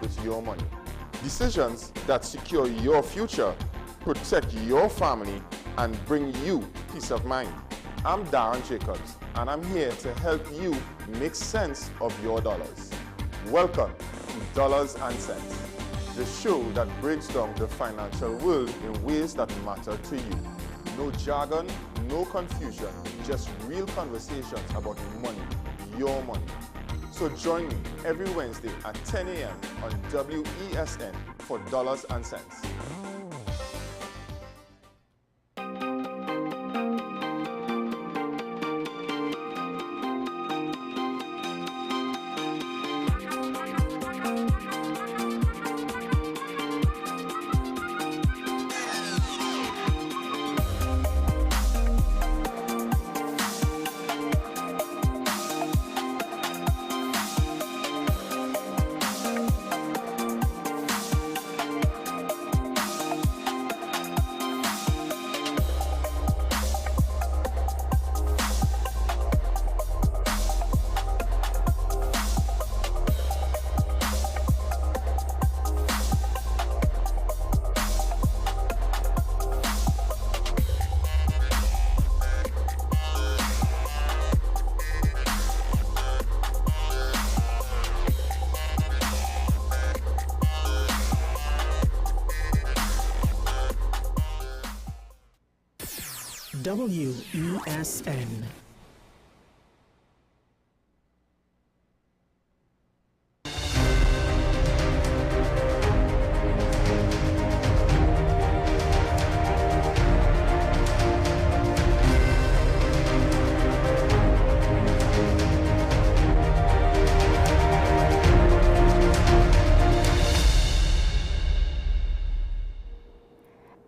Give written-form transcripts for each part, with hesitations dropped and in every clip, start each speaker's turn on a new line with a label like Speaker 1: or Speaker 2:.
Speaker 1: with your money. Decisions that secure your future, protect your family, and bring you peace of mind. I'm Darren Jacobs, and I'm here to help you make sense of your dollars. Welcome to Dollars and Cents, the show that breaks down the financial world in ways that matter to you. No jargon, no confusion, just real conversations about money, your money. So join me every Wednesday at 10 a.m. on WESN for Dollars and Cents.
Speaker 2: WESN.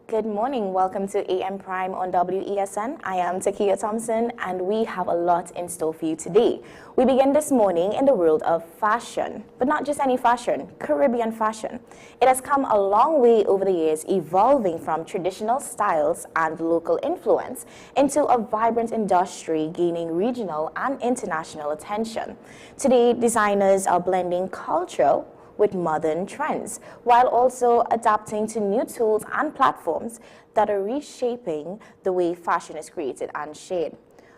Speaker 3: Good morning. Welcome to AM Prime on WESN. I am Takia Thompson, and we have a lot in store for you today. We begin this morning in the world of fashion, but not just any fashion, Caribbean fashion. It has come a long way over the years, evolving from traditional styles and local influence into a vibrant industry gaining regional and international attention. Today, designers are blending cultural with modern trends, while also adapting to new tools and platforms that are reshaping the way fashion is created and shared.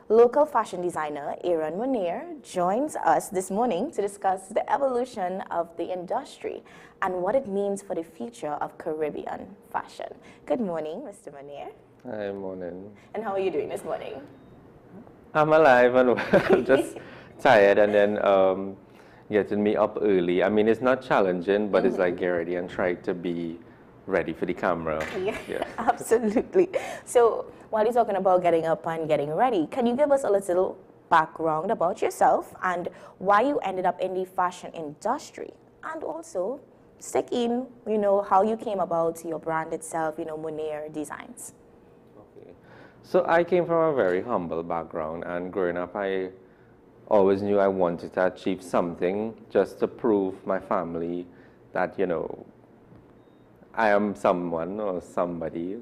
Speaker 3: Local fashion designer Aaron Munir joins us this morning to discuss the evolution of the industry and what it means for the future of Caribbean fashion. Good morning, Mr. Munir.
Speaker 4: Hi, morning.
Speaker 3: And how are you doing this morning?
Speaker 4: I'm alive and well, just tired, and then getting me up early. I mean, it's not challenging, but it's like get ready and try to be ready for the camera.
Speaker 3: Yeah. Absolutely. So while you're talking about getting up and getting ready, can you give us a little background about yourself and why you ended up in the fashion industry, and also stick in, how you came about your brand itself, Munir Designs?
Speaker 4: Okay. So I came from a very humble background, and growing up, I always knew I wanted to achieve something just to prove my family that, I am someone or somebody.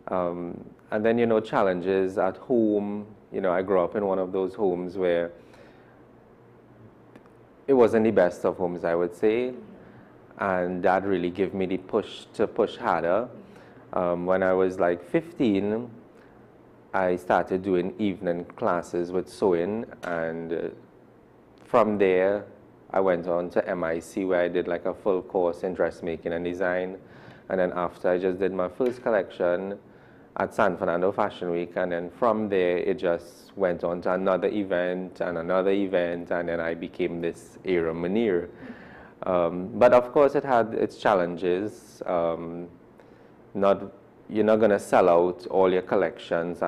Speaker 4: And then, challenges at home. I grew up in one of those homes where it wasn't the best of homes, I would say. And that really gave me the push to push harder. When I was like 15, I started doing evening classes with sewing, and from there I went on to MIC, where I did like a full course in dressmaking and design. And then after, I just did my first collection at San Fernando Fashion Week, and then from there it just went on to another event, and then I became this Aaron Munir. But of course it had its challenges. You're not gonna sell out all your collections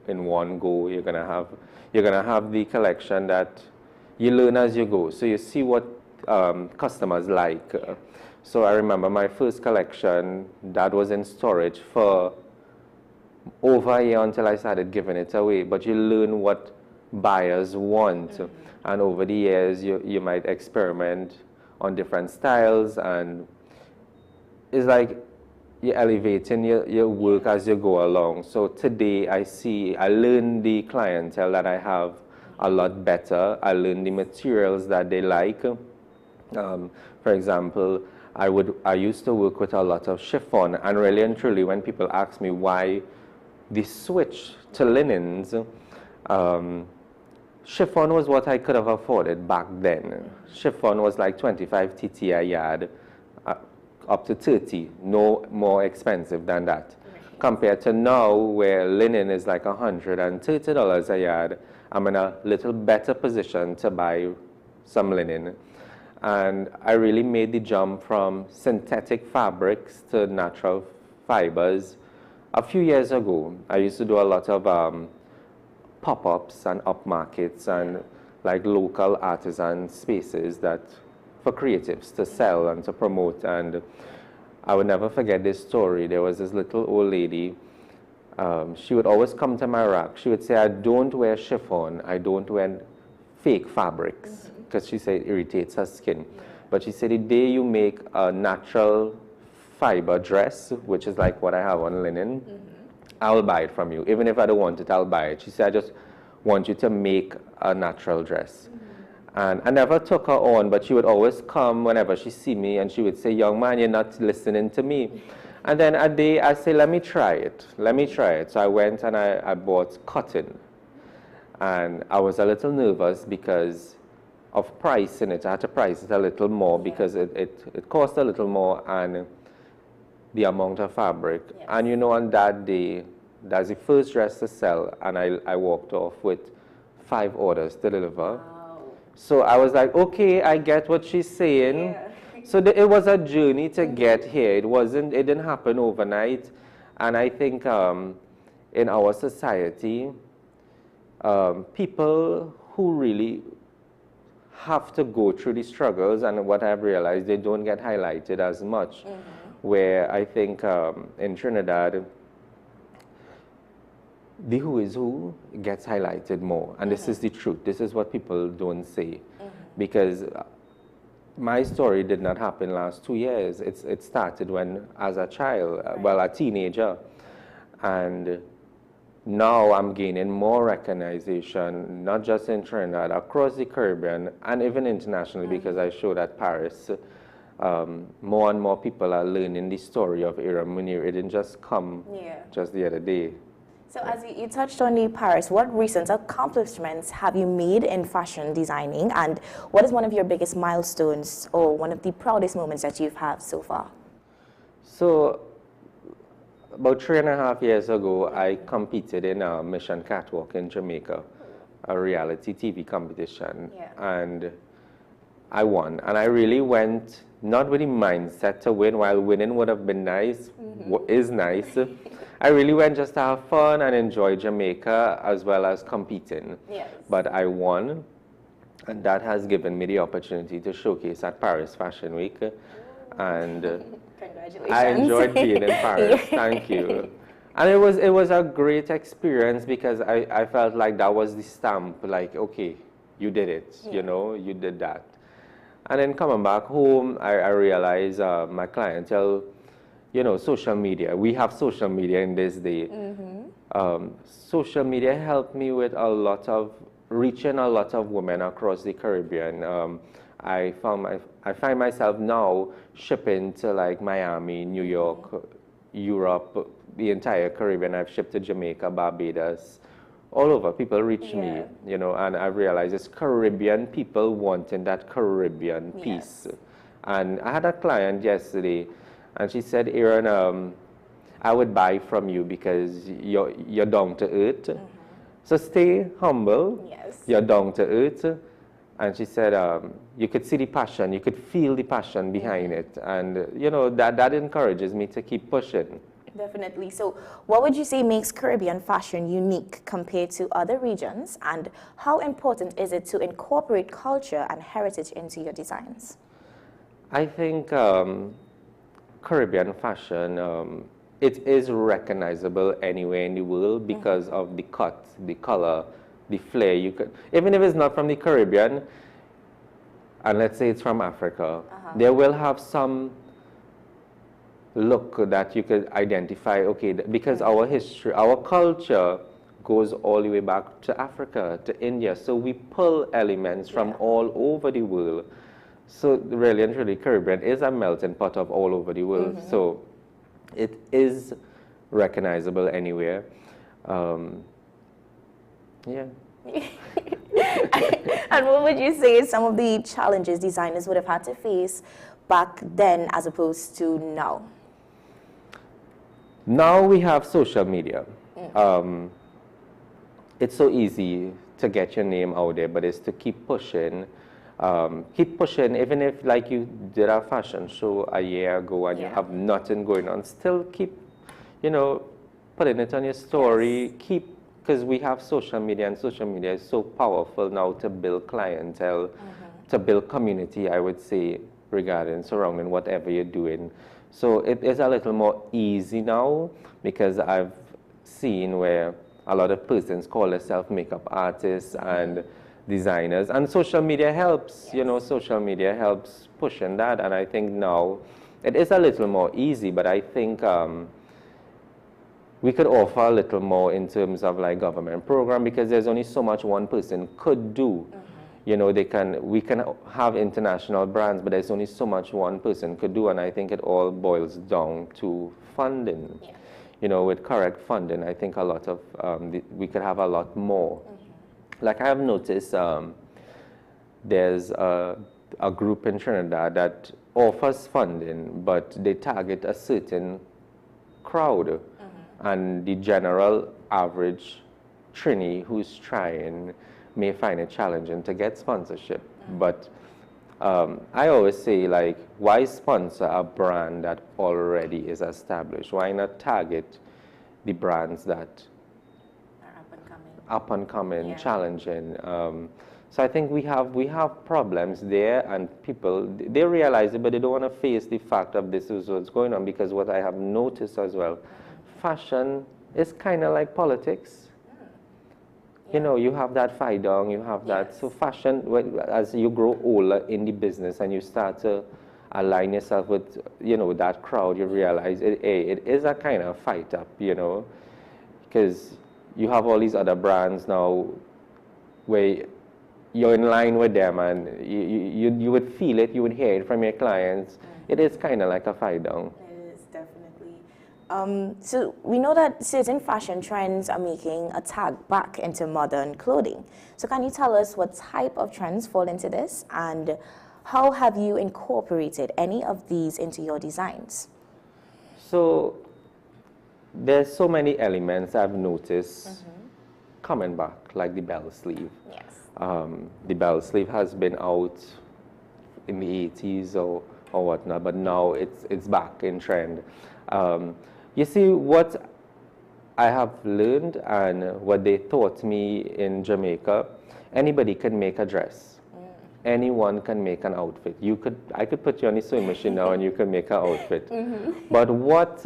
Speaker 4: in one go. You're gonna have the collection that you learn as you go. So you see what customers like. So I remember my first collection that was in storage for over a year until I started giving it away. But you learn what buyers want, and over the years you might experiment on different styles, and it's like you're elevating your work as you go along. So today I learn the clientele that I have a lot better. I learn the materials that they like. For example, I used to work with a lot of chiffon, and really and truly, when people ask me why the switch to linens, chiffon was what I could have afforded back then. Chiffon was like 25 TT a yard, up to 30, no more expensive than that. Compared to now, where linen is like $130 a yard, I'm in a little better position to buy some linen. And I really made the jump from synthetic fabrics to natural fibers a few years ago. I used to do a lot of pop-ups and upmarkets and like local artisan spaces that for creatives to sell and to promote. And I would never forget this story. There was this little old lady. She would always come to my rack. She would say, I don't wear chiffon. I don't wear fake fabrics, because she said it irritates her skin. But she said, the day you make a natural fiber dress, which is like what I have on linen, I'll buy it from you. Even if I don't want it, I'll buy it. She said, I just want you to make a natural dress. And I never took her on, but she would always come whenever she see me, and she would say, young man, you're not listening to me. And then a day I say, let me try it. Let me try it. So I went and I bought cotton. And I was a little nervous because of price in it. I had to price it a little more because it cost a little more and the amount of fabric. And you know, on that day, that's the first dress to sell, and I walked off with 5 orders to deliver. Wow. So I was like, okay, I get what she's saying. So it was a journey to get here. It didn't happen overnight. And I think in our society, people who really have to go through the struggles, and what I've realized, they don't get highlighted as much. Where I think in Trinidad, the who is who gets highlighted more. And this is the truth. This is what people don't say. Because my story did not happen last 2 years. It started when, as a child, well, a teenager. And now I'm gaining more recognition, not just in Trinidad, across the Caribbean, and even internationally, because I showed at Paris. More and more people are learning the story of Ira Munir. It didn't just come just the other day.
Speaker 3: So as you touched on the Paris, what recent accomplishments have you made in fashion designing, and what is one of your biggest milestones or one of the proudest moments that you've had so far?
Speaker 4: So about 3.5 years ago, I competed in a Mission Catwalk in Jamaica, a reality TV competition, and I won. And I really went not with the mindset to win, while winning would have been nice, is nice. I really went just to have fun and enjoy Jamaica as well as competing. But I won, and that has given me the opportunity to showcase at Paris Fashion Week. And
Speaker 3: congratulations.
Speaker 4: I enjoyed being in Paris. Thank you. And it was a great experience because I felt like that was the stamp, like, okay, you did it, you know, you did that. And then coming back home, I realized my clientele, you know, social media. We have social media in this day. Social media helped me with a lot of, reaching a lot of women across the Caribbean. I find myself now shipping to like Miami, New York, Europe, the entire Caribbean. I've shipped to Jamaica, Barbados, all over. People reach me, you know, and I've realized it's Caribbean people wanting that Caribbean piece. And I had a client yesterday, and she said, Aaron, I would buy from you because you're down to earth. So stay humble. You're down to earth. And she said, you could see the passion, you could feel the passion behind it. And, you know, that encourages me to keep pushing.
Speaker 3: Definitely. So what would you say makes Caribbean fashion unique compared to other regions? And how important is it to incorporate culture and heritage into your designs?
Speaker 4: I think Caribbean fashion, it is recognizable anywhere in the world because of the cut, the color, the flair. You could, even if it's not from the Caribbean, and let's say it's from Africa, they will have some look that you could identify, okay, because our history, our culture goes all the way back to Africa, to India. So we pull elements from all over the world. So really and truly, Caribbean is a melting pot of all over the world. So it is recognizable anywhere. Yeah.
Speaker 3: And what would you say is some of the challenges designers would have had to face back then as opposed to now?
Speaker 4: Now we have social media. It's so easy to get your name out there, but it's to keep pushing. Even if like you did a fashion show a year ago and you have nothing going on, still keep, putting it on your story. Because we have social media, and social media is so powerful now to build clientele, to build community, I would say, surrounding whatever you're doing. So it is a little more easy now, because I've seen where a lot of persons call themselves makeup artists and designers, and social media helps. Social media helps pushing that, and I think now it is a little more easy, but I think we could offer a little more in terms of like government program, because there's only so much one person could do. We can have international brands, but there's only so much one person could do, and I think it all boils down to funding. With correct funding, I think a lot of we could have a lot more. Like I have noticed, there's a group in Trinidad that offers funding, but they target a certain crowd. And the general average Trini who's trying may find it challenging to get sponsorship. But I always say, like, why sponsor a brand that already is established? Why not target the brands that are up and coming, challenging? So I think we have problems there, and people, they realize it, but they don't want to face the fact of this is what's going on, because what I have noticed as well, fashion is kind of like politics. You have that fight down, you have that. So fashion, as you grow older in the business and you start to align yourself with, that crowd, you realize it is a kind of fight up, because you have all these other brands now where you're in line with them, and you would feel it, you would hear it from your clients. It is kind of like a fight down.
Speaker 3: So we know that certain fashion trends are making a tag back into modern clothing. So can you tell us what type of trends fall into this, and how have you incorporated any of these into your designs?
Speaker 4: So there's so many elements I've noticed coming back, like the bell sleeve. The bell sleeve has been out in the 80s or whatnot, but now it's back in trend. You see, what I have learned and what they taught me in Jamaica, anybody can make a dress. Anyone can make an outfit. I could put you on the sewing machine now and you can make an outfit. But what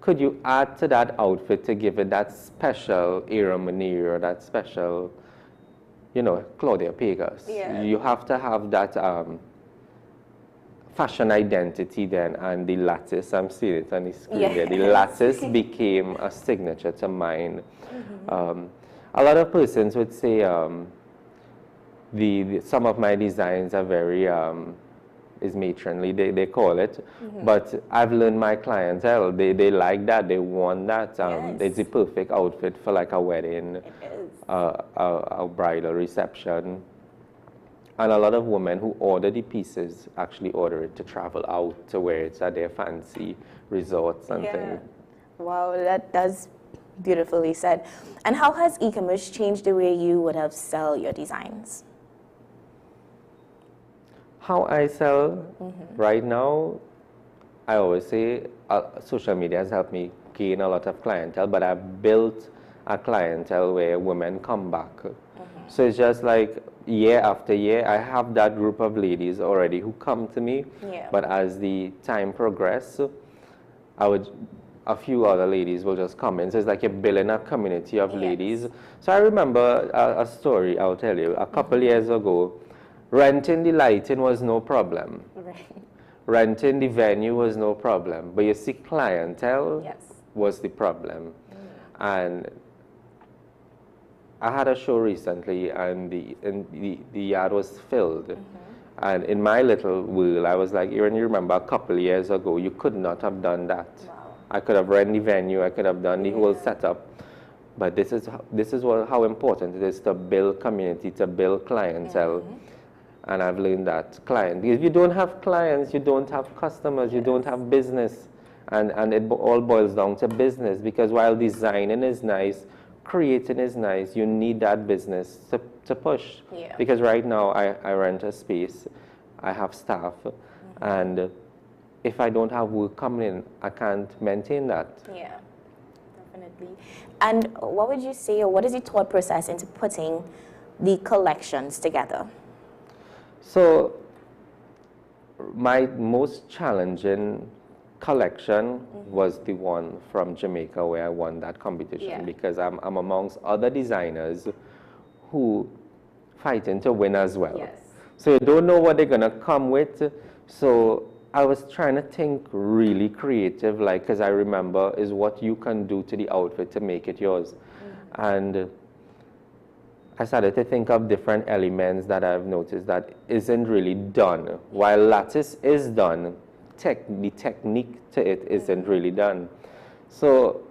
Speaker 4: could you add to that outfit to give it that special era manure, that special, Claudia Pegas? You have to have that fashion identity then, and the lattice, I'm seeing it on the screen there, the lattice became a signature to mine. A lot of persons would say some of my designs are very is matronly, they call it, but I've learned my clientele, they like that, they want that. It's the perfect outfit for like a wedding, a bridal reception. And a lot of women who order the pieces actually order it to travel out to wear it at their fancy resorts and things.
Speaker 3: Wow, that's beautifully said. And how has e-commerce changed the way you would have sell your designs?
Speaker 4: How I sell right now, I always say social media has helped me gain a lot of clientele, but I've built a clientele where women come back. So it's just like year after year, I have that group of ladies already who come to me. But as the time progresses, a few other ladies will just come in. So it's like you're building a community of ladies. So I remember a story I'll tell you. A couple years ago, renting the lighting was no problem. Renting the venue was no problem. But you see, clientele was the problem. And I had a show recently, and the yard was filled, And in my little world, I was like, Aaron, you remember a couple of years ago, you could not have done that.
Speaker 3: Wow.
Speaker 4: I could have run the venue, I could have done the whole setup. But this is how important it is to build community, to build clientele. And I've learned that if you don't have clients, you don't have customers, you don't have business. And it all boils down to business, because while designing is nice, creating is nice, you need that business to push.
Speaker 3: Yeah.
Speaker 4: Because right now I rent a space, I have staff, and if I don't have work coming in, I can't maintain that.
Speaker 3: Yeah, definitely. And what would you say, or what is your thought process into putting the collections together?
Speaker 4: So my most challenging collection was the one from Jamaica where I won that competition, because I'm amongst other designers who fighting to win as well.
Speaker 3: Yes.
Speaker 4: So you don't know what they're gonna come with. So I was trying to think really creative, like, because I remember is what you can do to the outfit to make it yours. And I started to think of different elements that I've noticed that isn't really done. While lattice is done, the technique to it isn't really done. So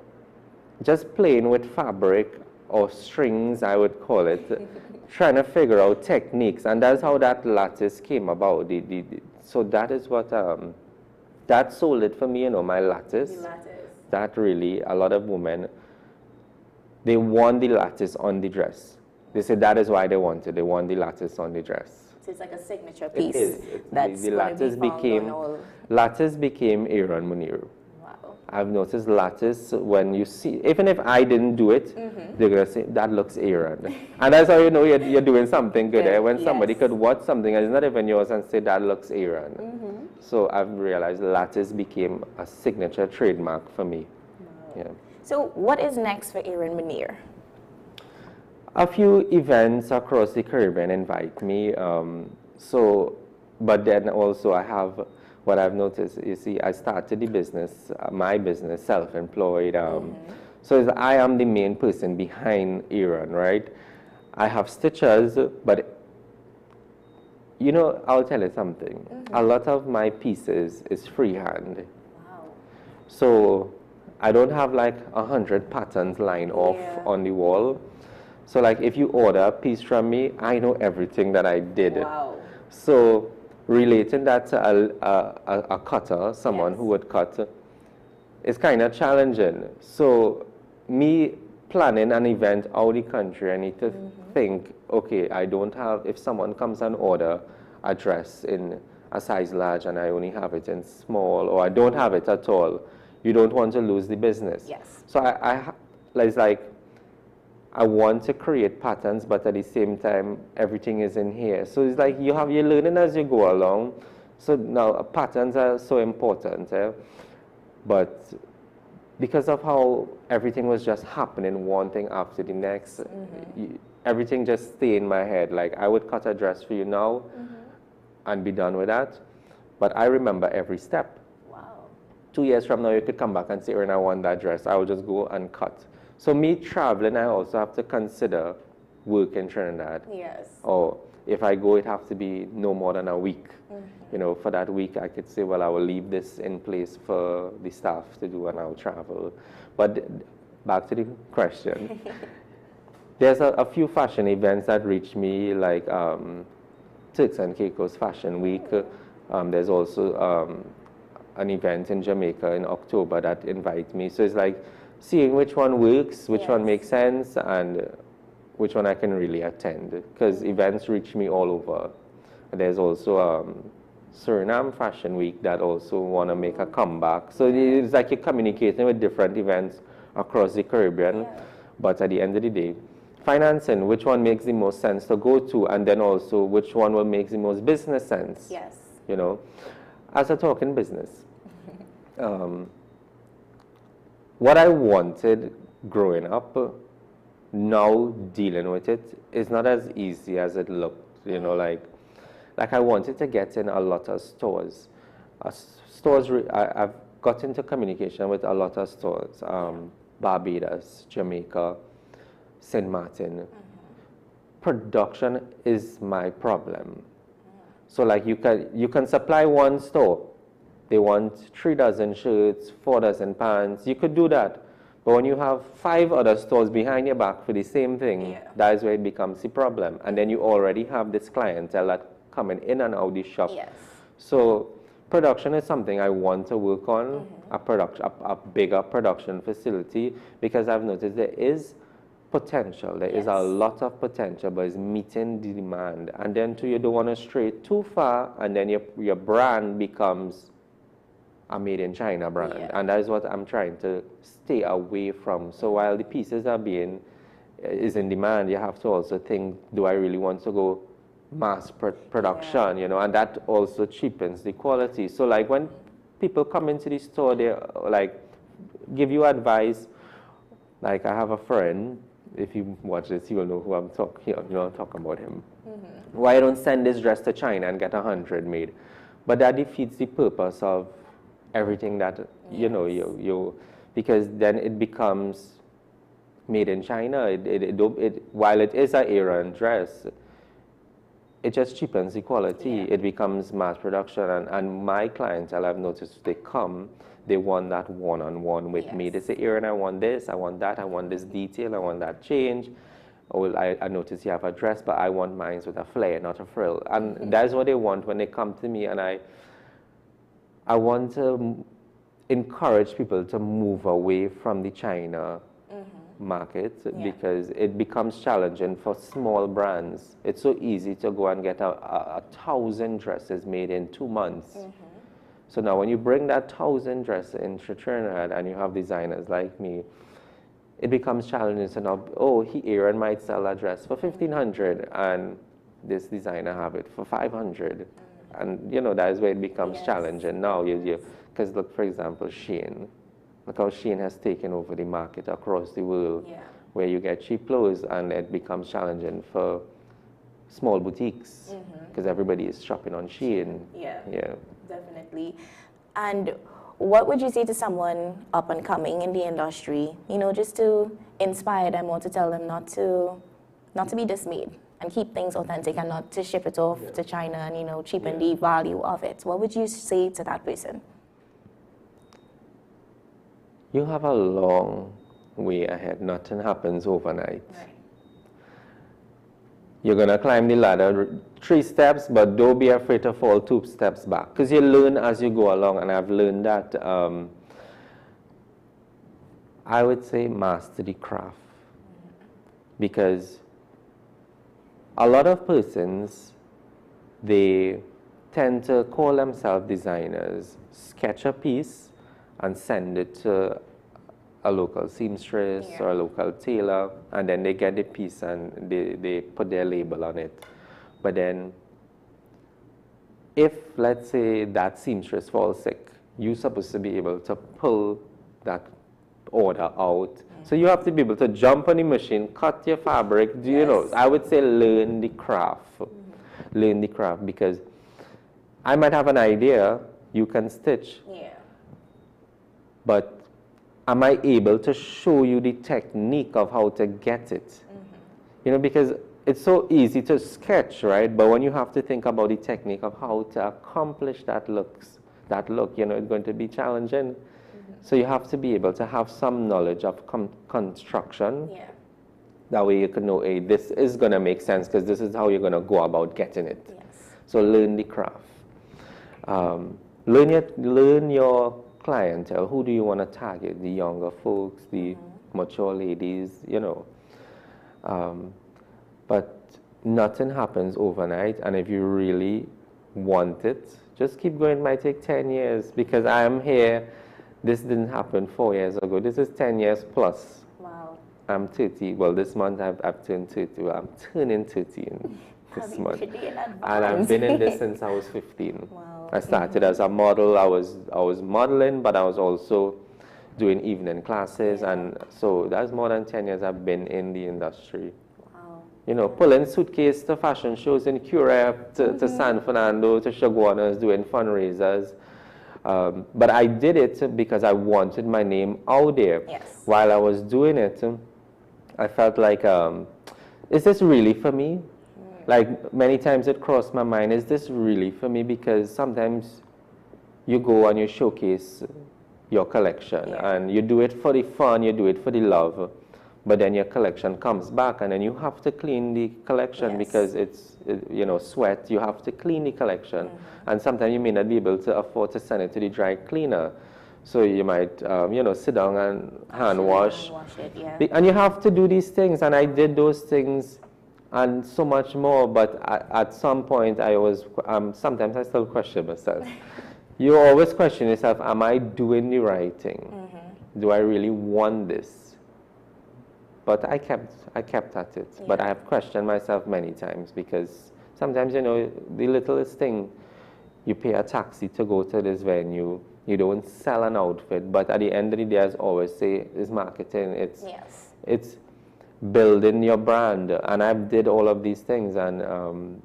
Speaker 4: just playing with fabric or strings, I would call it, trying to figure out techniques, and that's how that lattice came about. So that is what that sold it for me, you know, my lattice.
Speaker 3: The lattice.
Speaker 4: That really, a lot of women, they want the lattice on the dress. They said that is why they want it. They want the lattice on the dress.
Speaker 3: So it's like a signature piece.
Speaker 4: It is.
Speaker 3: That's
Speaker 4: the lattice became Aaron Munir.
Speaker 3: Wow.
Speaker 4: I've noticed lattice, when you see, even if I didn't do it, they're going to say, that looks Aaron. And that's how you know you're doing something good. When somebody could watch something and it's not even yours and say, that looks Aaron. So I've realized lattice became a signature trademark for me.
Speaker 3: Wow.
Speaker 4: Yeah.
Speaker 3: So what is next for Aaron Munir?
Speaker 4: A few events across the Caribbean invite me. But then also I have, what I've noticed, you see, I started the business, my business, self-employed. So I am the main person behind Aaron, right? I have stitchers, but you know, I'll tell you something. A lot of my pieces is freehand.
Speaker 3: Wow.
Speaker 4: So I don't have like 100 patterns lined off on the wall. So like if you order a piece from me, I know everything that I did.
Speaker 3: Wow.
Speaker 4: So relating that to a cutter, someone who would cut, is kind of challenging. So me planning an event out of the country, I need to think, okay, I don't have, if someone comes and order a dress in a size large and I only have it in small, or I don't have it at all, you don't want to lose the business.
Speaker 3: Yes.
Speaker 4: So it's like, I want to create patterns, but at the same time, everything is in here. So it's like you're learning as you go along. So now patterns are so important. But because of how everything was just happening, one thing after the next, everything just stay in my head. Like I would cut a dress for you now and be done with that. But I remember every step.
Speaker 3: Wow.
Speaker 4: 2 years from now, you could come back and say, Erin, I want that dress. I will just go and cut. So me traveling, I also have to consider work in Trinidad.
Speaker 3: Yes.
Speaker 4: Or if I go, it has to be no more than a week. You know, for that week, I could say, well, I will leave this in place for the staff to do and I'll travel. But back to the question. There's a few fashion events that reach me, like Turks and Caicos Fashion Week. There's also an event in Jamaica in October that invites me. So it's like, seeing which one works, which one makes sense, and which one I can really attend. Because events reach me all over. There's also Suriname Fashion Week that also want to make a comeback. So it's like you're communicating with different events across the Caribbean. But at the end of the day, financing, which one makes the most sense to go to, and then also which one will make the most business sense.
Speaker 3: Yes.
Speaker 4: You know, as a talking business. What I wanted growing up, now dealing with it, is not as easy as it looked. You know, like I wanted to get in a lot of stores. I've got into communication with a lot of stores. Barbados, Jamaica, St. Martin. Production is my problem. So like you can supply one store. They want 3 dozen shirts, 4 dozen pants. You could do that. But when you have 5 other stores behind your back for the same thing, that is where it becomes the problem. And then you already have this clientele that coming in and out the shop.
Speaker 3: Yes.
Speaker 4: So production is something I want to work on, a bigger production facility, because I've noticed there is potential. There is a lot of potential, but it's meeting the demand. And then too, you don't want to stray too far, and then your brand becomes a made in China brand. And that is what I'm trying to stay away from. So while the pieces is in demand, you have to also think, do I really want to go mass production, you know, and that also cheapens the quality. So like when people come into the store, they like give you advice. Like I have a friend, if you watch this, you will know who I'm talking, you know, talk about him. Why don't send this dress to China and get 100 made? But that defeats the purpose of everything that, you know, you because then it becomes made in China. While it is an Aran dress, it just cheapens the quality. It becomes mass production. And my clientele, I've noticed, they want that one-on-one with me. They say, Aaron, I want this, I want that, I want this detail, I want that change. Or I notice you have a dress, but I want mine with a flare, not a frill. And that's what they want when they come to me. And I want to encourage people to move away from the China market because it becomes challenging for small brands. It's so easy to go and get 1,000 dresses made in 2 months. So now when you bring that 1,000 dresses into Trinidad and you have designers like me, it becomes challenging to now, Aaron might sell a dress for 1,500 and this designer have it for 500. And you know, that is where it becomes challenging now. Because look, for example, Shein. Look how Shein has taken over the market across the world, where you get cheap clothes, and it becomes challenging for small boutiques because everybody is shopping on Shein.
Speaker 3: Yeah, definitely. And what would you say to someone up and coming in the industry, you know, just to inspire them or to tell them not to be dismayed and keep things authentic and not to ship it off to China and, you know, cheapen the value of it? What would you say to that person?
Speaker 4: You have a long way ahead. Nothing happens overnight. You're going to climb the ladder 3 steps, but don't be afraid to fall 2 steps back. Because you learn as you go along, and I've learned that, I would say, master the craft. Because a lot of persons, they tend to call themselves designers, sketch a piece, and send it to a local seamstress or a local tailor, and then they get the piece and they put their label on it. But then, if, let's say, that seamstress falls sick, you're supposed to be able to pull that order out. So you have to be able to jump on the machine, cut your fabric, you know, I would say learn the craft. Learn the craft, because I might have an idea, you can stitch. But am I able to show you the technique of how to get it? You know, because it's so easy to sketch, right? But when you have to think about the technique of how to accomplish that look, you know, it's going to be challenging. So you have to be able to have some knowledge of construction. That way you can know, hey, this is going to make sense because this is how you're going to go about getting it. So learn the craft. Learn your clientele. Who do you want to target? The younger folks, the mature ladies, you know. But nothing happens overnight, and if you really want it, just keep going. It might take 10 years, because I am here. This didn't happen 4 years ago. This is 10 years plus.
Speaker 3: Wow.
Speaker 4: I'm 30. Well, this month I've turned 30. Well, I'm turning 30 this month. And I've been in this since I was 15.
Speaker 3: Wow.
Speaker 4: I started as a model. I was modeling, but I was also doing evening classes, and so that's more than 10 years I've been in the industry.
Speaker 3: Wow.
Speaker 4: You know, pulling suitcase to fashion shows in Curepe, to San Fernando, to Chaguanas, doing fundraisers. But I did it because I wanted my name out there. While I was doing it, I felt like, is this really for me? Like many times it crossed my mind, is this really for me? Because sometimes you go and you showcase your collection and you do it for the fun, you do it for the love, but then your collection comes back and then you have to clean the collection because it's, you know, sweat, you have to clean the collection. And sometimes you may not be able to afford to send it to the dry cleaner. So you might, you know, sit down and hand wash.
Speaker 3: It,
Speaker 4: And you have to do these things, and I did those things and so much more, but at some point I was, sometimes I still question myself. You always question yourself, am I doing the right thing? Do I really want this? But I kept at it. But I have questioned myself many times, because sometimes, you know, the littlest thing, you pay a taxi to go to this venue, you don't sell an outfit, but at the end of the day, as I always say, it's marketing. It's building your brand, and I did all of these things, and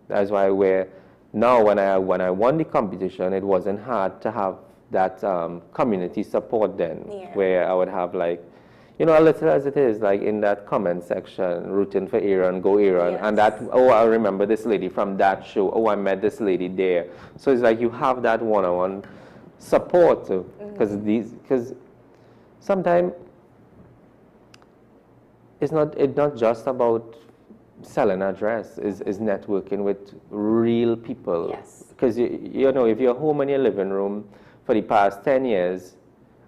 Speaker 4: that's why now when I won the competition, it wasn't hard to have that community support then, where I would have, like, you know, a little as it is, like in that comment section, rooting for Aaron, go Aaron, and that, oh, I remember this lady from that show, oh, I met this lady there. So it's like you have that one-on-one support, because sometimes it's not just about selling a dress, is networking with real people. Because you know, if you're home in your living room for the past 10 years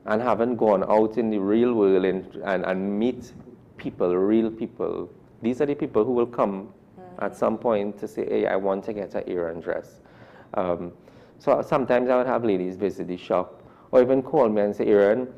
Speaker 4: and haven't gone out in the real world and meet people, real people, these are the people who will come at some point to say, hey, I want to get an Aaron dress. So sometimes I would have ladies visit the shop or even call me and say, Aaron,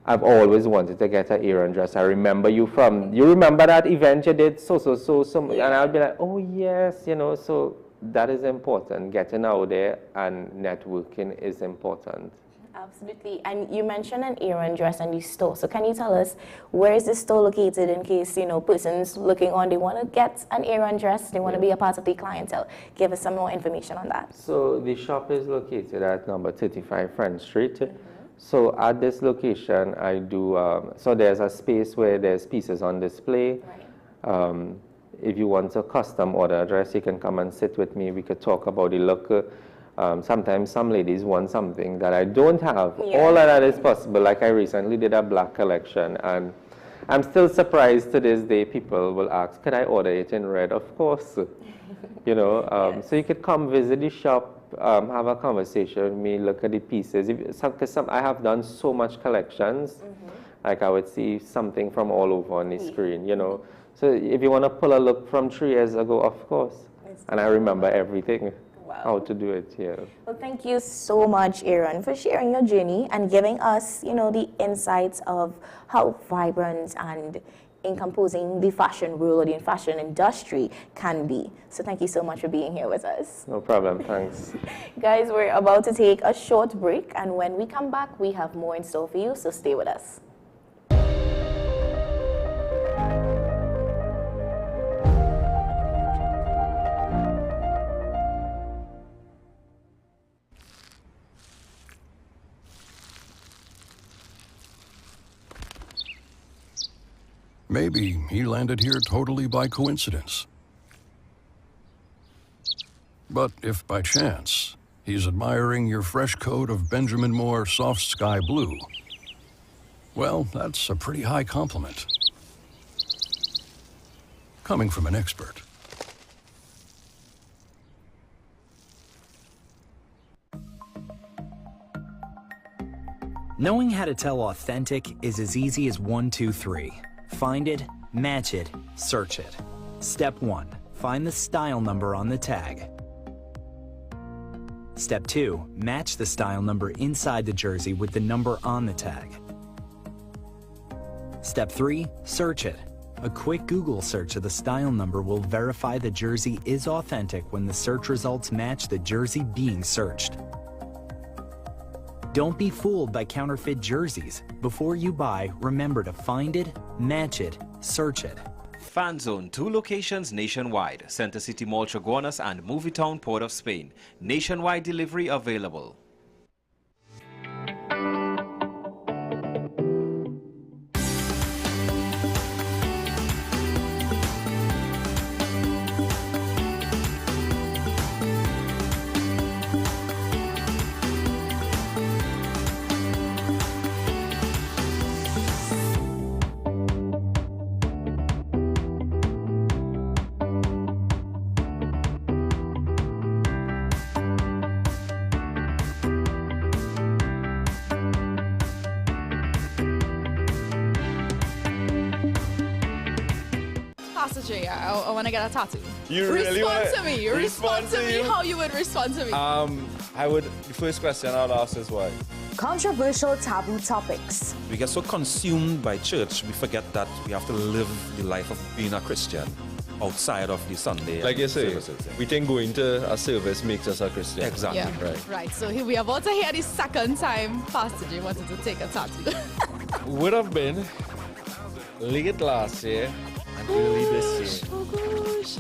Speaker 4: I've always wanted to get an Aaron dress. I remember you remember that event you did and I'll be like, oh yes, you know, so that is important. Getting out there and networking is important.
Speaker 3: Absolutely. And you mentioned an Aaron dress and the store. So can you tell us, where is the store located, in case, you know, persons looking on, they want to get an Aaron dress, they want to be a part of the clientele? Give us some more information on that.
Speaker 4: So the shop is located at number 35 Front Street. So at this location, I do, so there's a space where there's pieces on display. If you want a custom order dress, you can come and sit with me. We could talk about the look. Sometimes some ladies want something that I don't have. All of that is possible. Like I recently did a black collection, and I'm still surprised to this day. People will ask, could I order it in red? Of course. You know, so you could come visit the shop, have a conversation with me, look at the pieces. Because I have done so much collections, like I would see something from all over on the screen, you know. So if you want to pull a look from 3 years ago, of course. And I remember everything. How to do it,
Speaker 3: Well, thank you so much, Aaron, for sharing your journey and giving us, you know, the insights of how vibrant and encompassing the fashion world or the fashion industry can be. So thank you so much for being here with us.
Speaker 4: No problem, thanks.
Speaker 3: Guys, we're about to take a short break, and when we come back, we have more in store for you, so stay with us.
Speaker 5: Maybe he landed here totally by coincidence. But if by chance he's admiring your fresh coat of Benjamin Moore soft sky blue, well, that's a pretty high compliment. Coming from an expert.
Speaker 2: Knowing how to tell authentic is as easy as 1, 2, 3. Find it, match it, search it. Step 1. Find the style number on the tag. Step 2. Match the style number inside the jersey with the number on the tag. Step 3. Search it. A quick Google search of the style number will verify the jersey is authentic when the search results match the jersey being searched. Don't be fooled by counterfeit jerseys. Before you buy, remember to find it, match it, search it.
Speaker 6: Fan Zone, 2 locations nationwide. Center City Mall, Chaguanas and Movietown, Port of Spain. Nationwide delivery available.
Speaker 7: J, I want to get a tattoo.
Speaker 8: You really want
Speaker 7: Respond to me. Respond to me how you would respond to me.
Speaker 8: The first question I'll ask is why?
Speaker 3: Controversial taboo topics.
Speaker 9: We get so consumed by church, we forget that we have to live the life of being a Christian outside of the Sunday.
Speaker 8: Like you say,
Speaker 9: services.
Speaker 8: we think going to a service makes us a Christian.
Speaker 9: Exactly.
Speaker 7: Yeah. Right. So we are about to hear the second time Pastor J wanted to take a tattoo.
Speaker 8: Would have been late last year and early this year.
Speaker 7: Oh gosh.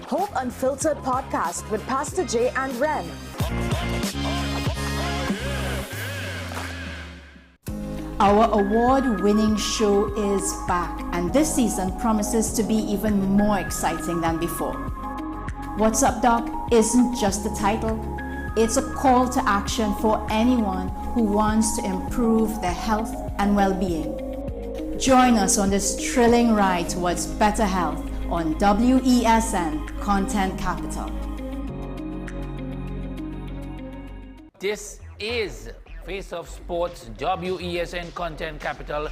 Speaker 3: Hope Unfiltered podcast with Pastor J and Ren.
Speaker 10: Our award-winning show is back, and this season promises to be even more exciting than before. What's Up, Doc isn't just a title, it's a call to action for anyone who wants to improve their health and well-being. Join us on this thrilling ride towards better health on WESN Content Capital.
Speaker 11: This is Face of Sports, WESN Content Capital.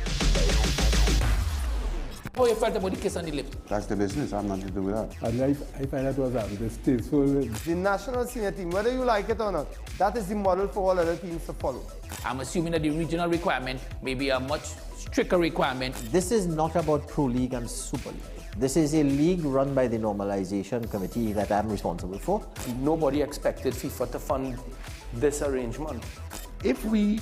Speaker 11: How you felt about the kiss on the lip?
Speaker 12: That's the business. I'm nothing to do with that.
Speaker 13: I find that was distasteful.
Speaker 14: The national senior team, whether you like it or not, that is the model for all other teams to follow.
Speaker 11: I'm assuming that the regional requirement may be a much stricter requirement.
Speaker 15: This is not about Pro League and Super League. This is a league run by the Normalization Committee that I'm responsible for.
Speaker 16: Nobody expected FIFA to fund this arrangement.
Speaker 17: If we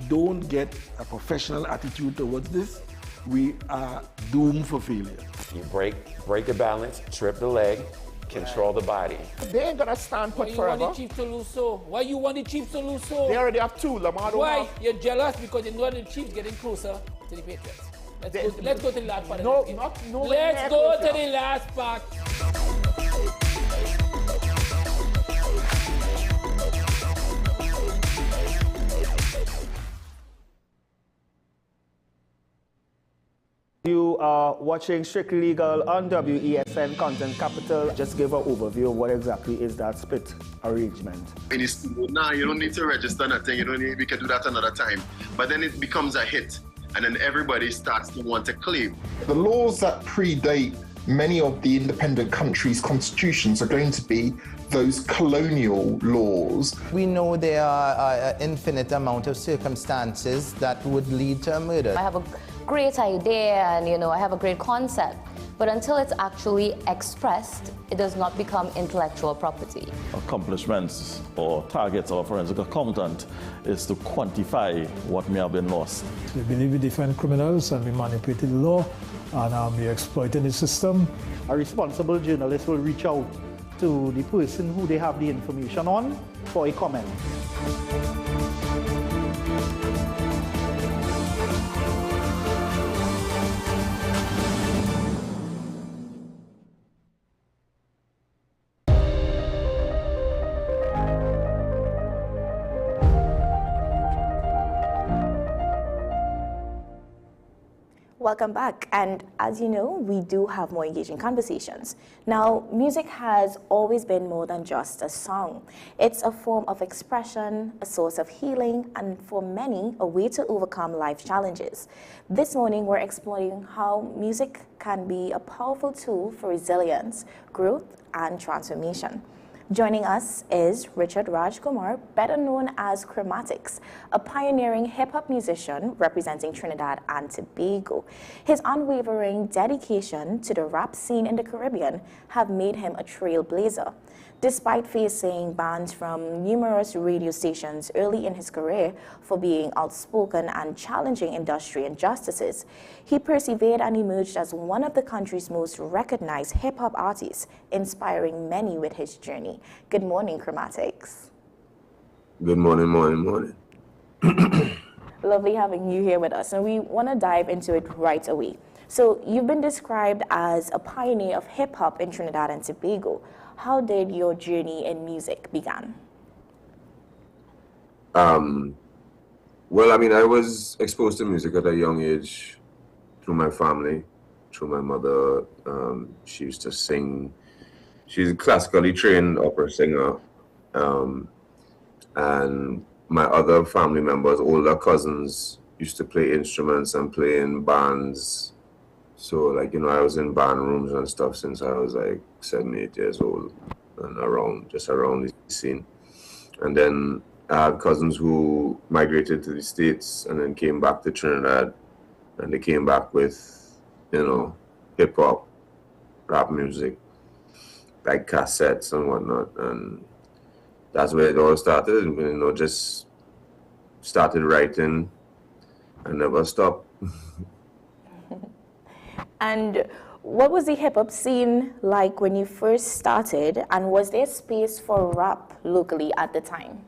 Speaker 17: don't get a professional attitude towards this, we are doomed for failure.
Speaker 18: You break the balance, trip the leg, control the body.
Speaker 19: They ain't gonna stand put forever.
Speaker 11: Why you want the Chiefs to lose so? Why you want the Chiefs to lose so?
Speaker 19: They already have two. Lamar don't
Speaker 11: Why?
Speaker 19: have.
Speaker 11: You're jealous because you know the Chiefs getting closer to the Patriots. Let's go to the last part.
Speaker 19: No,
Speaker 11: of the game.
Speaker 19: not no.
Speaker 11: Let's go to the last part.
Speaker 14: You are watching Strictly Legal on WESN Content Capital. Just give an overview of what exactly is that split arrangement.
Speaker 20: Nah, you don't need to register nothing. We can do that another time. But then it becomes a hit, and then everybody starts to want to claim.
Speaker 21: The laws that predate many of the independent countries' constitutions are going to be those colonial laws.
Speaker 22: We know there are an infinite amount of circumstances that would lead to a murder.
Speaker 23: I have a great idea and I have a great concept, but until it's actually expressed, it does not become intellectual property.
Speaker 24: Accomplishments or targets of a forensic accountant is to quantify what may have been lost.
Speaker 13: We believe we defend criminals and we manipulated the law and we exploiting the system.
Speaker 25: A responsible journalist will reach out to the person who they have the information on for a comment.
Speaker 3: Welcome back, and as you know, we do have more engaging conversations. Now, music has always been more than just a song. It's a form of expression, a source of healing, and for many, a way to overcome life challenges. This morning, we're exploring how music can be a powerful tool for resilience, growth, and transformation. Joining us is Richard Raj Kumar, better known as Chromatics, a pioneering hip-hop musician representing Trinidad and Tobago. His unwavering dedication to the rap scene in the Caribbean have made him a trailblazer. Despite facing bans from numerous radio stations early in his career for being outspoken and challenging industry injustices, he persevered and emerged as one of the country's most recognized hip-hop artists, inspiring many with his journey. Good morning, Chromatics.
Speaker 18: Good morning.
Speaker 3: Lovely having you here with us, and we want to dive into it right away. So you've been described as a pioneer of hip-hop in Trinidad and Tobago. How did your journey in music begin?
Speaker 18: Well, I was exposed to music at a young age through my family, through my mother. She used to sing. She's a classically trained opera singer. And my other family members, older cousins, used to play instruments and play in bands. So like, I was in band rooms and stuff since I was like 7, 8 years old and just around the scene. And then I had cousins who migrated to the States and then came back to Trinidad, and they came back with, hip hop, rap music, like cassettes and whatnot. And that's where it all started, just started writing and never stopped.
Speaker 3: And what was the hip-hop scene like when you first started, and was there space for rap locally at the time?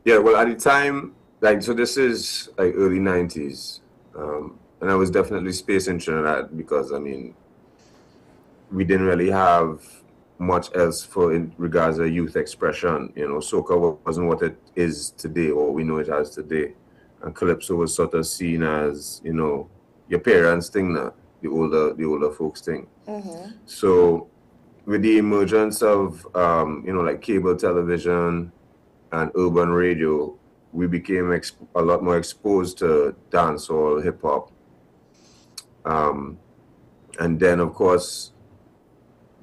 Speaker 18: Yeah, well, at the time, so this is like early 90s, and I was definitely space in Trinidad because, we didn't really have much else in regards to youth expression. Soca wasn't what it is today, or we know it as today. And Calypso was sort of seen as, your parents' thing now, the older folks' thing.
Speaker 3: Mm-hmm.
Speaker 18: So with the emergence of, like cable television and urban radio, we became a lot more exposed to dancehall, hip hop. And then, of course,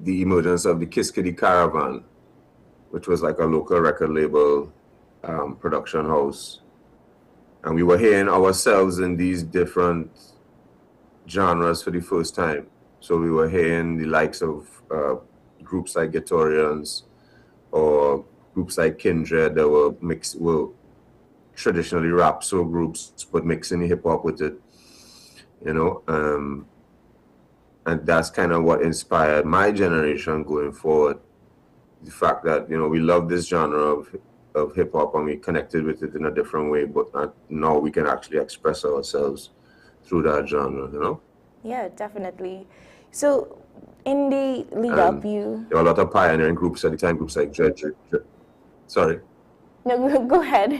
Speaker 18: the emergence of the Kiss Kitty Caravan, which was like a local record label production house. And we were hearing ourselves in these different genres for the first time. So we were hearing the likes of groups like Guitorians or groups like Kindred that were traditionally rap soul groups, but mixing hip hop with it, and that's kind of what inspired my generation going forward. The fact that, we love this genre of hip hop and we connected with it in a different way, but now we can actually express ourselves through that genre,
Speaker 3: Yeah, definitely. So in the lead up,
Speaker 18: there were a lot of pioneering groups at the time, groups like Dread. Sorry.
Speaker 3: No, go ahead.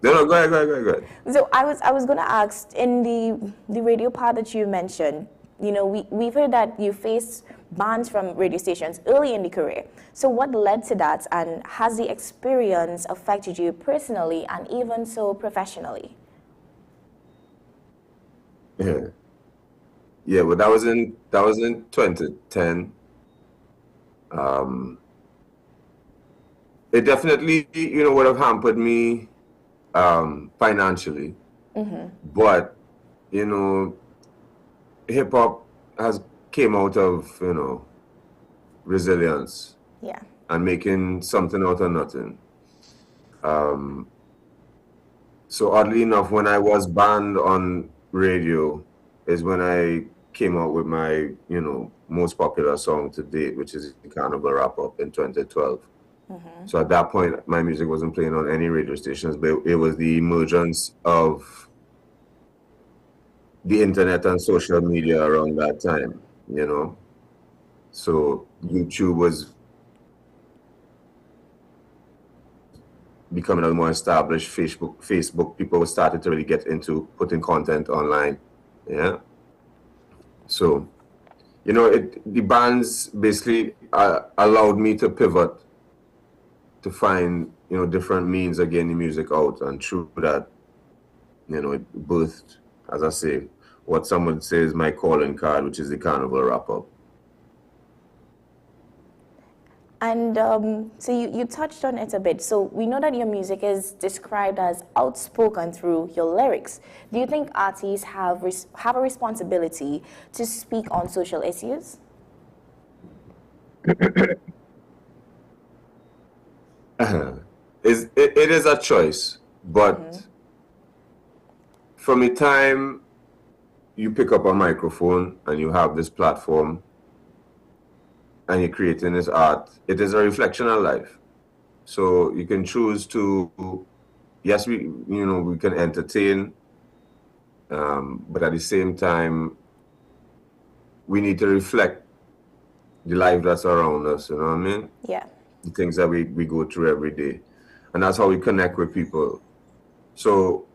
Speaker 18: No, go ahead.
Speaker 3: So I was going to ask, in the radio part that you mentioned, we've heard that you faced bans from radio stations early in the career. So what led to that, and has the experience affected you personally and even so professionally?
Speaker 18: Yeah, but that was in 2010. It definitely, would have hampered me financially.
Speaker 3: Mm-hmm.
Speaker 18: But, hip hop came out of, resilience.
Speaker 3: Yeah.
Speaker 18: And making something out of nothing. So oddly enough, when I was banned on radio is when I came out with my, most popular song to date, which is the Carnival Wrap Up in 2012.
Speaker 3: Mm-hmm.
Speaker 18: So at that point, my music wasn't playing on any radio stations, but it was the emergence of the internet and social media around that time, So YouTube was becoming a more established. Facebook, people started to really get into putting content online, yeah. So, the bands basically allowed me to pivot to find, different means of getting the music out, and through that, it birthed, as I say, what some would say is my calling card, which is the Carnival Wrap Up.
Speaker 3: And so you touched on it a bit. So we know that your music is described as outspoken through your lyrics. Do you think artists have a responsibility to speak on social issues?
Speaker 18: It is a choice, but from the time you pick up a microphone and you have this platform and you're creating this art, it is a reflection of life. So you can choose to, yes, we can entertain, but at the same time, we need to reflect the life that's around us, you know what I mean?
Speaker 3: Yeah.
Speaker 18: The things that we go through every day. And that's how we connect with people. So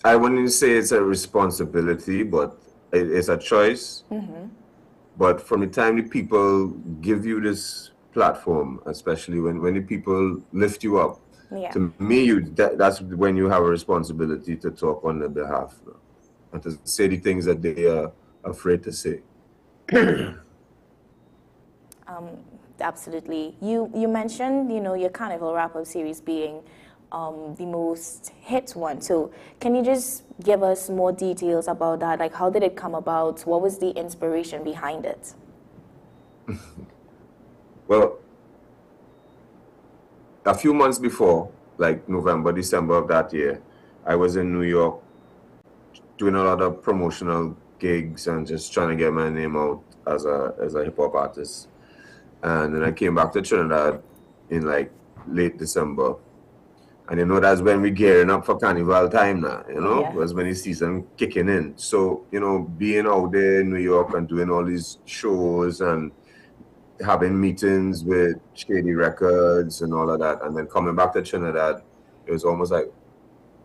Speaker 18: I wouldn't say it's a responsibility, but it's a choice.
Speaker 3: Mm-hmm.
Speaker 18: But from the time the people give you this platform, especially when the people lift you up,
Speaker 3: Yeah.
Speaker 18: To me, that's when you have a responsibility to talk on their behalf, and to say the things that they are afraid to say.
Speaker 3: Absolutely. You mentioned, your Carnival wrap-up series being the most hit one. So can you just give us more details about that? Like, how did it come about? What was the inspiration behind it?
Speaker 18: Well, a few months before, like November, December of that year, I was in New York doing a lot of promotional gigs and just trying to get my name out as a hip hop artist. And then I came back to Trinidad in like late December. And that's when we're gearing up for Carnival time now,
Speaker 3: Yeah.
Speaker 18: was when the season kicking in. So, being out there in New York and doing all these shows and having meetings with Shady Records and all of that, and then coming back to Trinidad, it was almost like,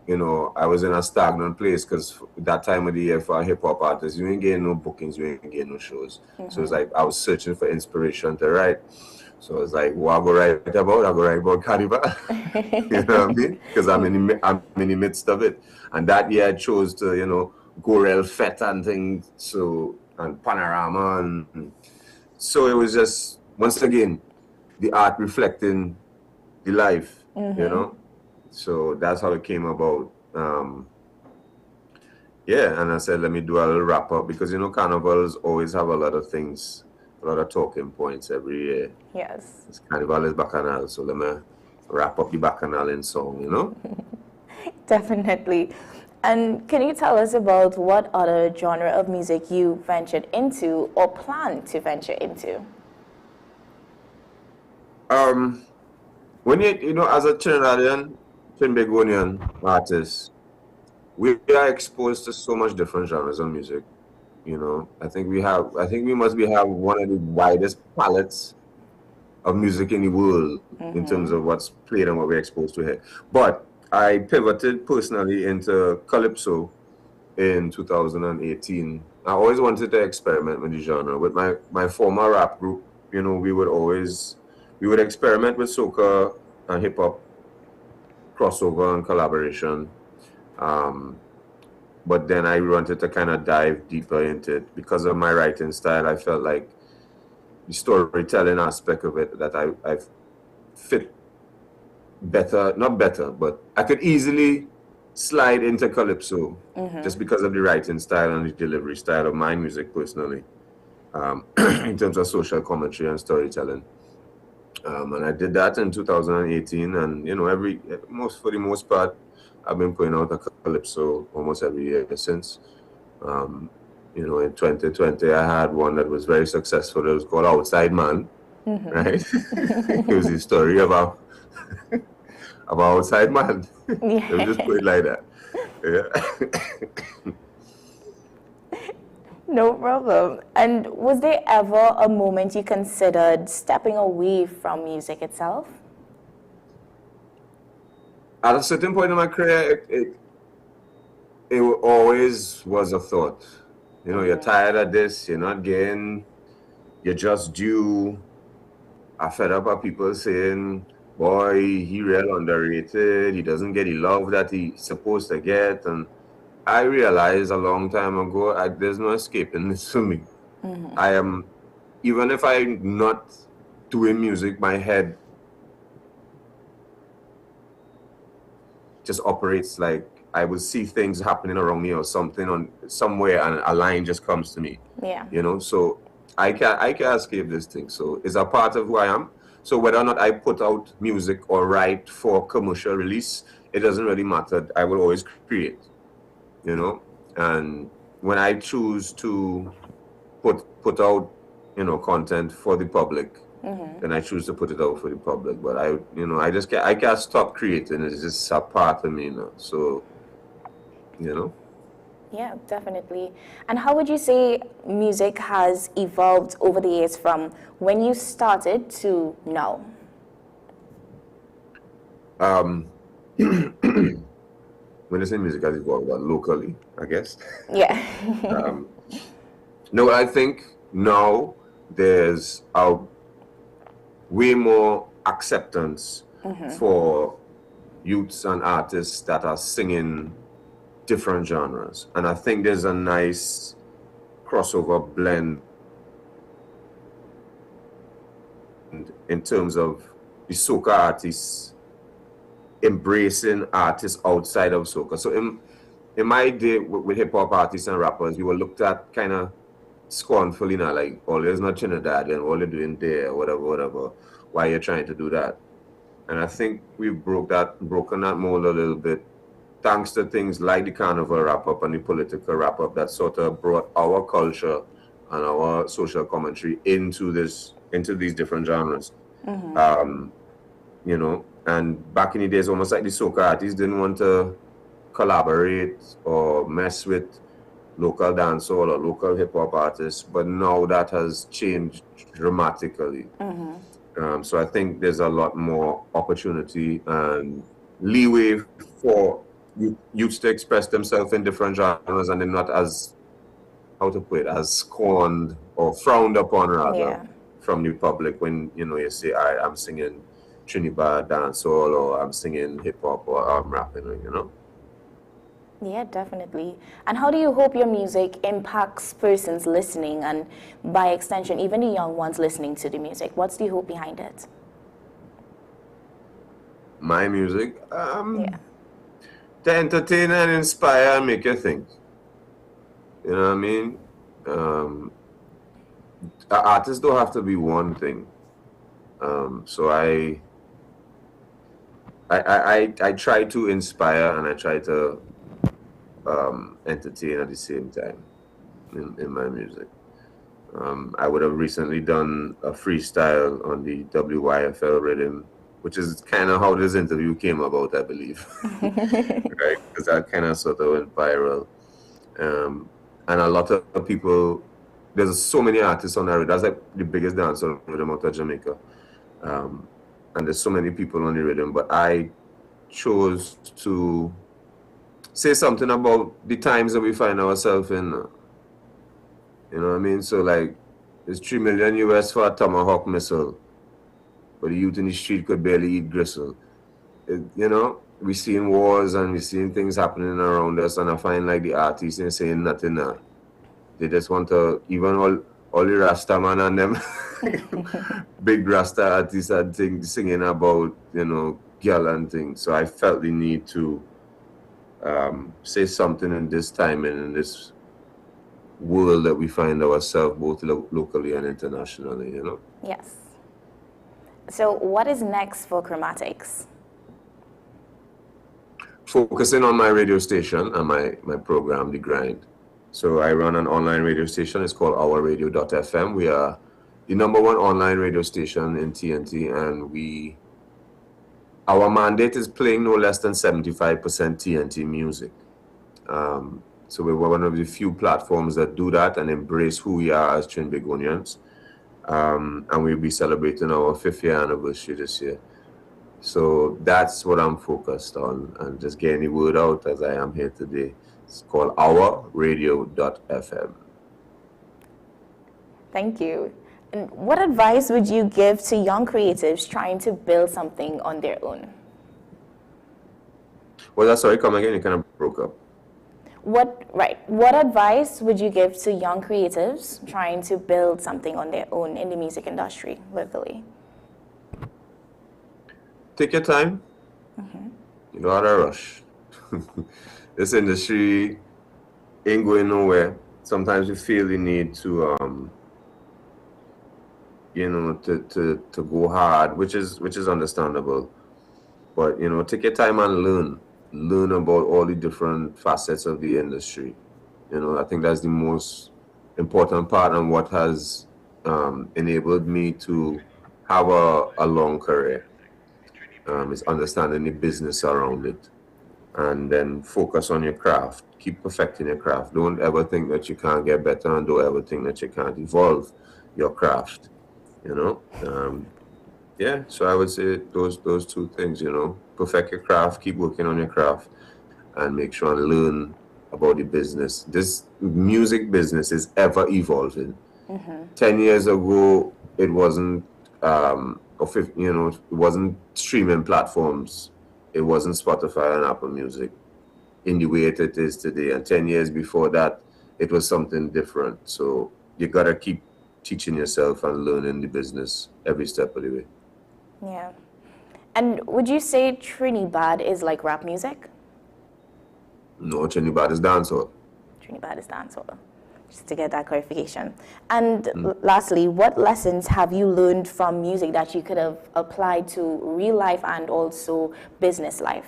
Speaker 18: I was in a stagnant place, because that time of the year for a hip-hop artist, you ain't getting no bookings, you ain't getting no shows. So it's like I was searching for inspiration to write. So it's like, what I go write about? I go write about Carnival. You know what I mean? Because I'm in the midst of it. And that year I chose to, go real fete and things, and panorama, and so it was just, once again, the art reflecting the life, So that's how it came about. Yeah, and I said, let me do a little wrap up, because, carnivals always have a lot of things, a lot of talking points every year.
Speaker 3: Yes.
Speaker 18: It's Carnival is Bacchanal, so let me wrap up the Bacchanal in song,
Speaker 3: Definitely. And can you tell us about what other genre of music you ventured into or plan to venture into?
Speaker 18: When as a Trinidadian, Trinbagonian artist, we are exposed to so much different genres of music. I think we have one of the widest palettes of music in the world in terms of what's played and what we're exposed to here. But I pivoted personally into Calypso in 2018. I always wanted to experiment with the genre. With my former rap group, we would experiment with soca and hip hop crossover and collaboration. But then I wanted to kind of dive deeper into it. Because of my writing style, I felt like the storytelling aspect of it that I fit better, not better, but I could easily slide into Calypso just because of the writing style and the delivery style of my music personally, in terms of social commentary and storytelling. And I did that in 2018, and for the most part, I've been putting out a Calypso almost every year since. In 2020, I had one that was very successful. It was called Outside Man, right? It was the story about Outside Man.
Speaker 3: Yeah.
Speaker 18: Let me just put it like that. Yeah.
Speaker 3: No problem. And was there ever a moment you considered stepping away from music itself?
Speaker 18: At a certain point in my career, it always was a thought. You're tired of this, you're not getting, you're just due. I fed up of people saying, boy, he real underrated, he doesn't get the love that he's supposed to get. And I realized a long time ago, there's no escaping this for me. I am, even if I'm not doing music, my head just operates like I will see things happening around me or something on somewhere, and a line just comes to me.
Speaker 3: Yeah.
Speaker 18: So I can't escape this thing. So it's a part of who I am. So whether or not I put out music or write for commercial release, it doesn't really matter. I will always create. And when I choose to put out content for the public, then I choose to put it out for the public. But I can't stop creating. It's just a part of me now. So
Speaker 3: Yeah, definitely. And how would you say music has evolved over the years from when you started to now?
Speaker 18: When I say music has evolved, locally, I guess.
Speaker 3: Yeah.
Speaker 18: No, I think now there's way more acceptance for youths and artists that are singing different genres. And I think there's a nice crossover blend in terms of the soca artists embracing artists outside of soca. So in my day with hip hop artists and rappers, we were looked at kind of scornfully, you know, like, oh, there's not Trinidad and all you're doing there, whatever. Why you're trying to do that? And I think we've broken that mold a little bit, thanks to things like the carnival wrap-up and the political wrap-up that sort of brought our culture and our social commentary into these different genres. You know, and back in the days, almost like the soca artists didn't want to collaborate or mess with local dancehall or local hip-hop artists, but now that has changed dramatically. So I think there's a lot more opportunity and leeway for youths to express themselves in different genres, and they're not as, how to put it, as scorned or frowned upon rather from the public when, you know, you say, I'm singing Trinidad dancehall or I'm singing hip hop or I'm rapping, you know?
Speaker 3: Yeah, definitely. And how do you hope your music impacts persons listening and, by extension, even the young ones listening to the music? What's the hope behind it?
Speaker 18: My music? To entertain and inspire and make you think. You know what I mean? Artists don't have to be one thing. So I try to inspire and I try to entertain at the same time in my music. I would have recently done a freestyle on the WYFL rhythm, which is kind of how this interview came about, I believe. Right? Because that kind of sort of went viral. And a lot of people, there's so many artists on that rhythm. That's like the biggest dancer rhythm out of Jamaica. And there's so many people on the rhythm, but I chose to say something about the times that we find ourselves in. You know what I mean? So like, it's $3 million US for a Tomahawk missile, but the youth in the street could barely eat gristle. You know, we're seeing wars and we're seeing things happening around us, and I find like the artists ain't saying nothing now. They just want to, even all the Rasta man and them big Rasta artists and things singing about, you know, girl and things. So I felt the need to say something in this time and in this world that we find ourselves both locally and internationally, you know?
Speaker 3: Yes. So what is next for Chromatics?
Speaker 18: Focusing on my radio station and my program, The Grind. So I run an online radio station. It's called ourradio.fm. We are the #1 online radio station in TNT, and our mandate is playing no less than 75% TNT music. So we're one of the few platforms that do that and embrace who we are as Trinbagonians. And we'll be celebrating our 5th year anniversary this year. So that's what I'm focused on, and just getting the word out as I am here today. It's called ourradio.fm.
Speaker 3: Thank you. And what advice would you give to young creatives trying to build something on their own?
Speaker 18: Well, sorry, come again, you kind of broke up.
Speaker 3: What advice would you give to young creatives trying to build something on their own in the music industry locally?
Speaker 18: Take your time. You don't have to rush. This industry ain't going nowhere. Sometimes you feel the need to, you know, to go hard, which is understandable. But, you know, take your time and learn about all the different facets of the industry. You know, I think that's the most important part, and what has enabled me to have a long career is understanding the business around it, and then focus on your craft. Keep perfecting your craft. Don't ever think that you can't get better, and don't ever think that you can't evolve your craft. You know, yeah. So I would say those two things. You know, perfect your craft, keep working on your craft, and make sure and learn about the business. This music business is ever evolving. 10 years ago, it wasn't, you know, it wasn't streaming platforms it wasn't Spotify and Apple Music in the way it is today. And 10 years before that, it was something different. So you gotta keep teaching yourself and learning the business every step of the way.
Speaker 3: Yeah. And would you say Trinidad is like rap music?
Speaker 18: No, Trinidad is dancehall.
Speaker 3: Trinidad is dancehall. Just to get that clarification. And lastly, what lessons have you learned from music that you could have applied to real life and also business life?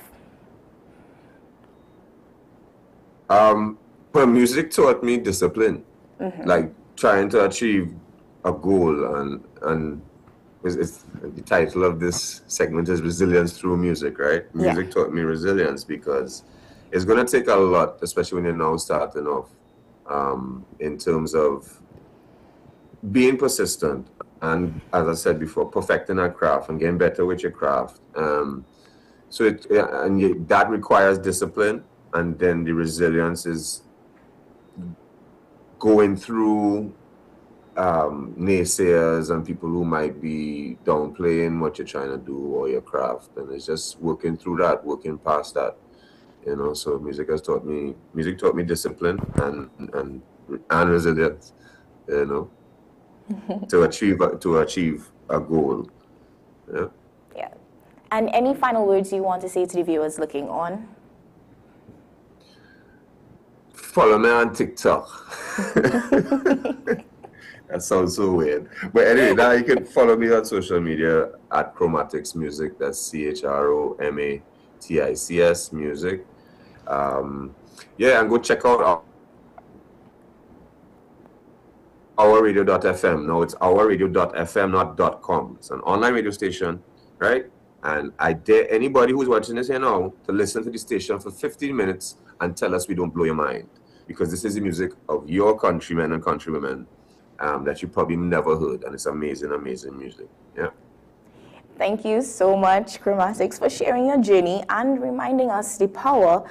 Speaker 18: Well, music taught me discipline, like trying to achieve a goal, and it's, the title of this segment is Resilience Through Music, right? Music taught me resilience because it's going to take a lot, especially when you're now starting off, in terms of being persistent and, as I said before, perfecting our craft and getting better with your craft. That requires discipline, and then the resilience is going through naysayers and people who might be downplaying what you're trying to do or your craft, and it's just working through that, working past that, you know. So music taught me discipline and resilience, you know, to achieve a goal.
Speaker 3: Yeah. And any final words you want to say to the viewers looking on?
Speaker 18: Follow me on TikTok. That sounds so weird. But anyway, now you can follow me on social media at Chromatics Music. That's CHROMATICS Music. And go check out ourradio.fm. No, it's ourradio.fm, not .com. It's an online radio station, right? And I dare anybody who's watching this here now to listen to the station for 15 minutes and tell us we don't blow your mind. Because this is the music of your countrymen and countrywomen that you probably never heard. And it's amazing, amazing music. Yeah.
Speaker 3: Thank you so much, Chromatics, for sharing your journey and reminding us the power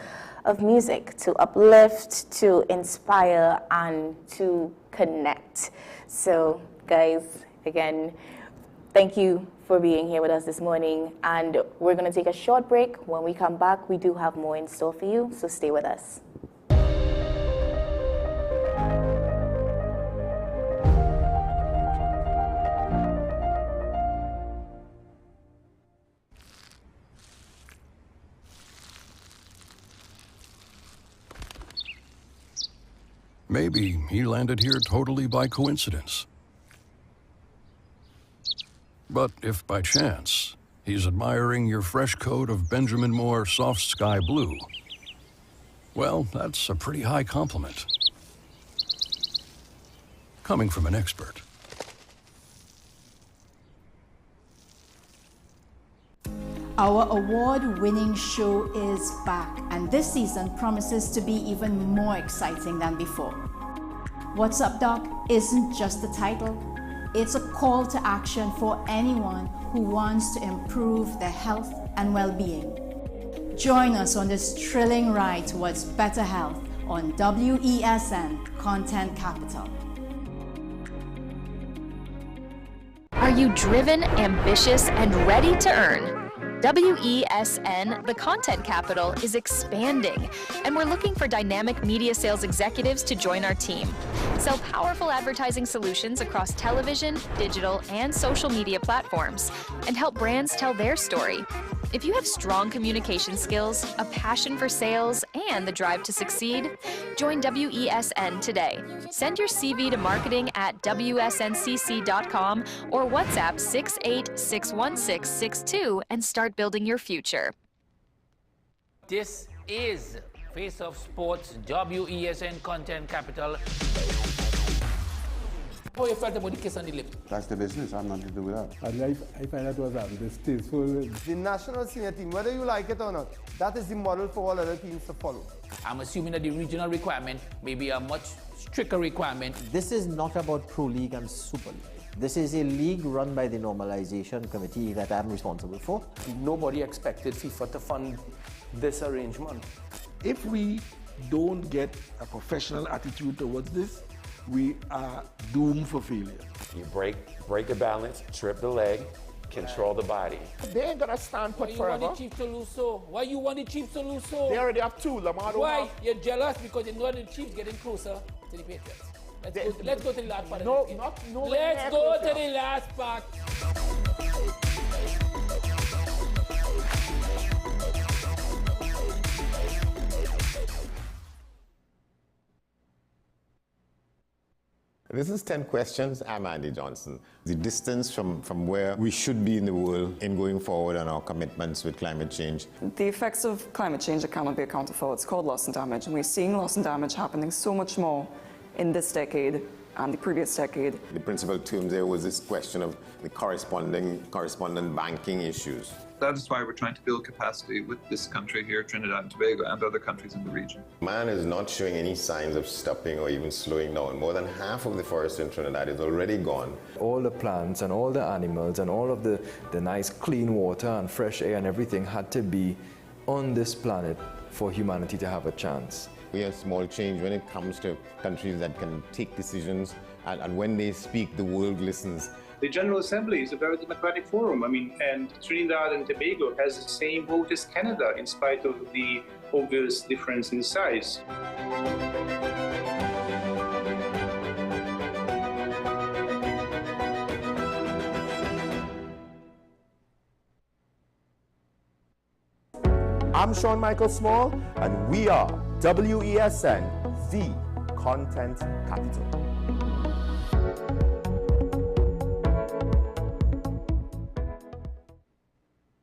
Speaker 3: of music to uplift, to inspire, and to connect. So, guys, again, thank you for being here with us this morning. And we're going to take a short break. When we come back, we do have more in store for you, so stay with us.
Speaker 1: Maybe he landed here totally by coincidence. But if by chance he's admiring your fresh coat of Benjamin Moore soft sky blue, well, that's a pretty high compliment. Coming from an expert.
Speaker 10: Our award-winning show is back, and this season promises to be even more exciting than before. What's Up, Doc isn't just a title. It's a call to action for anyone who wants to improve their health and well-being. Join us on this thrilling ride towards better health on WESN Content Capital.
Speaker 2: Are you driven, ambitious, and ready to earn? WESN, the content capital, is expanding, and we're looking for dynamic media sales executives to join our team. Sell powerful advertising solutions across television, digital, and social media platforms, and help brands tell their story. If you have strong communication skills, a passion for sales, and the drive to succeed, join WESN today. Send your CV to marketing@wsncc.com or WhatsApp 68-61662 and start building your future.
Speaker 11: This is Face of Sports, WESN Content Capital. How you felt about the kiss on the lip?
Speaker 12: That's the business. I'm not to do with that.
Speaker 13: I find that was distasteful.
Speaker 4: The national senior team, whether you like it or not, that is the model for all other teams to follow.
Speaker 11: I'm assuming that the regional requirement may be a much stricter requirement.
Speaker 15: This is not about Pro League and Super League. This is a league run by the Normalization Committee that I'm responsible for.
Speaker 16: Nobody expected FIFA to fund this arrangement.
Speaker 17: If we don't get a professional attitude towards this, we are doomed for failure.
Speaker 5: You break the balance, trip the leg,
Speaker 19: control the body. They ain't gonna stand put forever.
Speaker 11: Why you want the chief to lose so? Why you want the chief to lose so?
Speaker 19: They already have two. Lamar don't
Speaker 11: Why?
Speaker 19: have.
Speaker 11: You're jealous because you know the chief's getting closer to the Patriots. Let's go to the last part.
Speaker 19: No,
Speaker 11: of this game.
Speaker 19: no.
Speaker 11: Let's go to the last part.
Speaker 5: This is 10 questions. I'm Andy Johnson. The distance from where we should be in the world in going forward on our commitments with climate change.
Speaker 6: The effects of climate change that cannot be accounted for. It's called loss and damage, and we're seeing loss and damage happening so much more in this decade and the previous decade.
Speaker 5: The principal term there was this question of the correspondent banking issues.
Speaker 7: That is why we're trying to build capacity with this country here, Trinidad and Tobago, and other countries in the region.
Speaker 5: Man is not showing any signs of stopping or even slowing down. More than half of the forest in Trinidad is already gone.
Speaker 8: All the plants and all the animals and all of the nice clean water and fresh air and everything had to be on this planet for humanity to have a chance.
Speaker 5: We have small change when it comes to countries that can take decisions, and when they speak, the world listens.
Speaker 9: The General Assembly is a very democratic forum. And Trinidad and Tobago has the same vote as Canada, in spite of the obvious difference in size.
Speaker 19: I'm Sean Michael Small, and we are WESN, the content capital.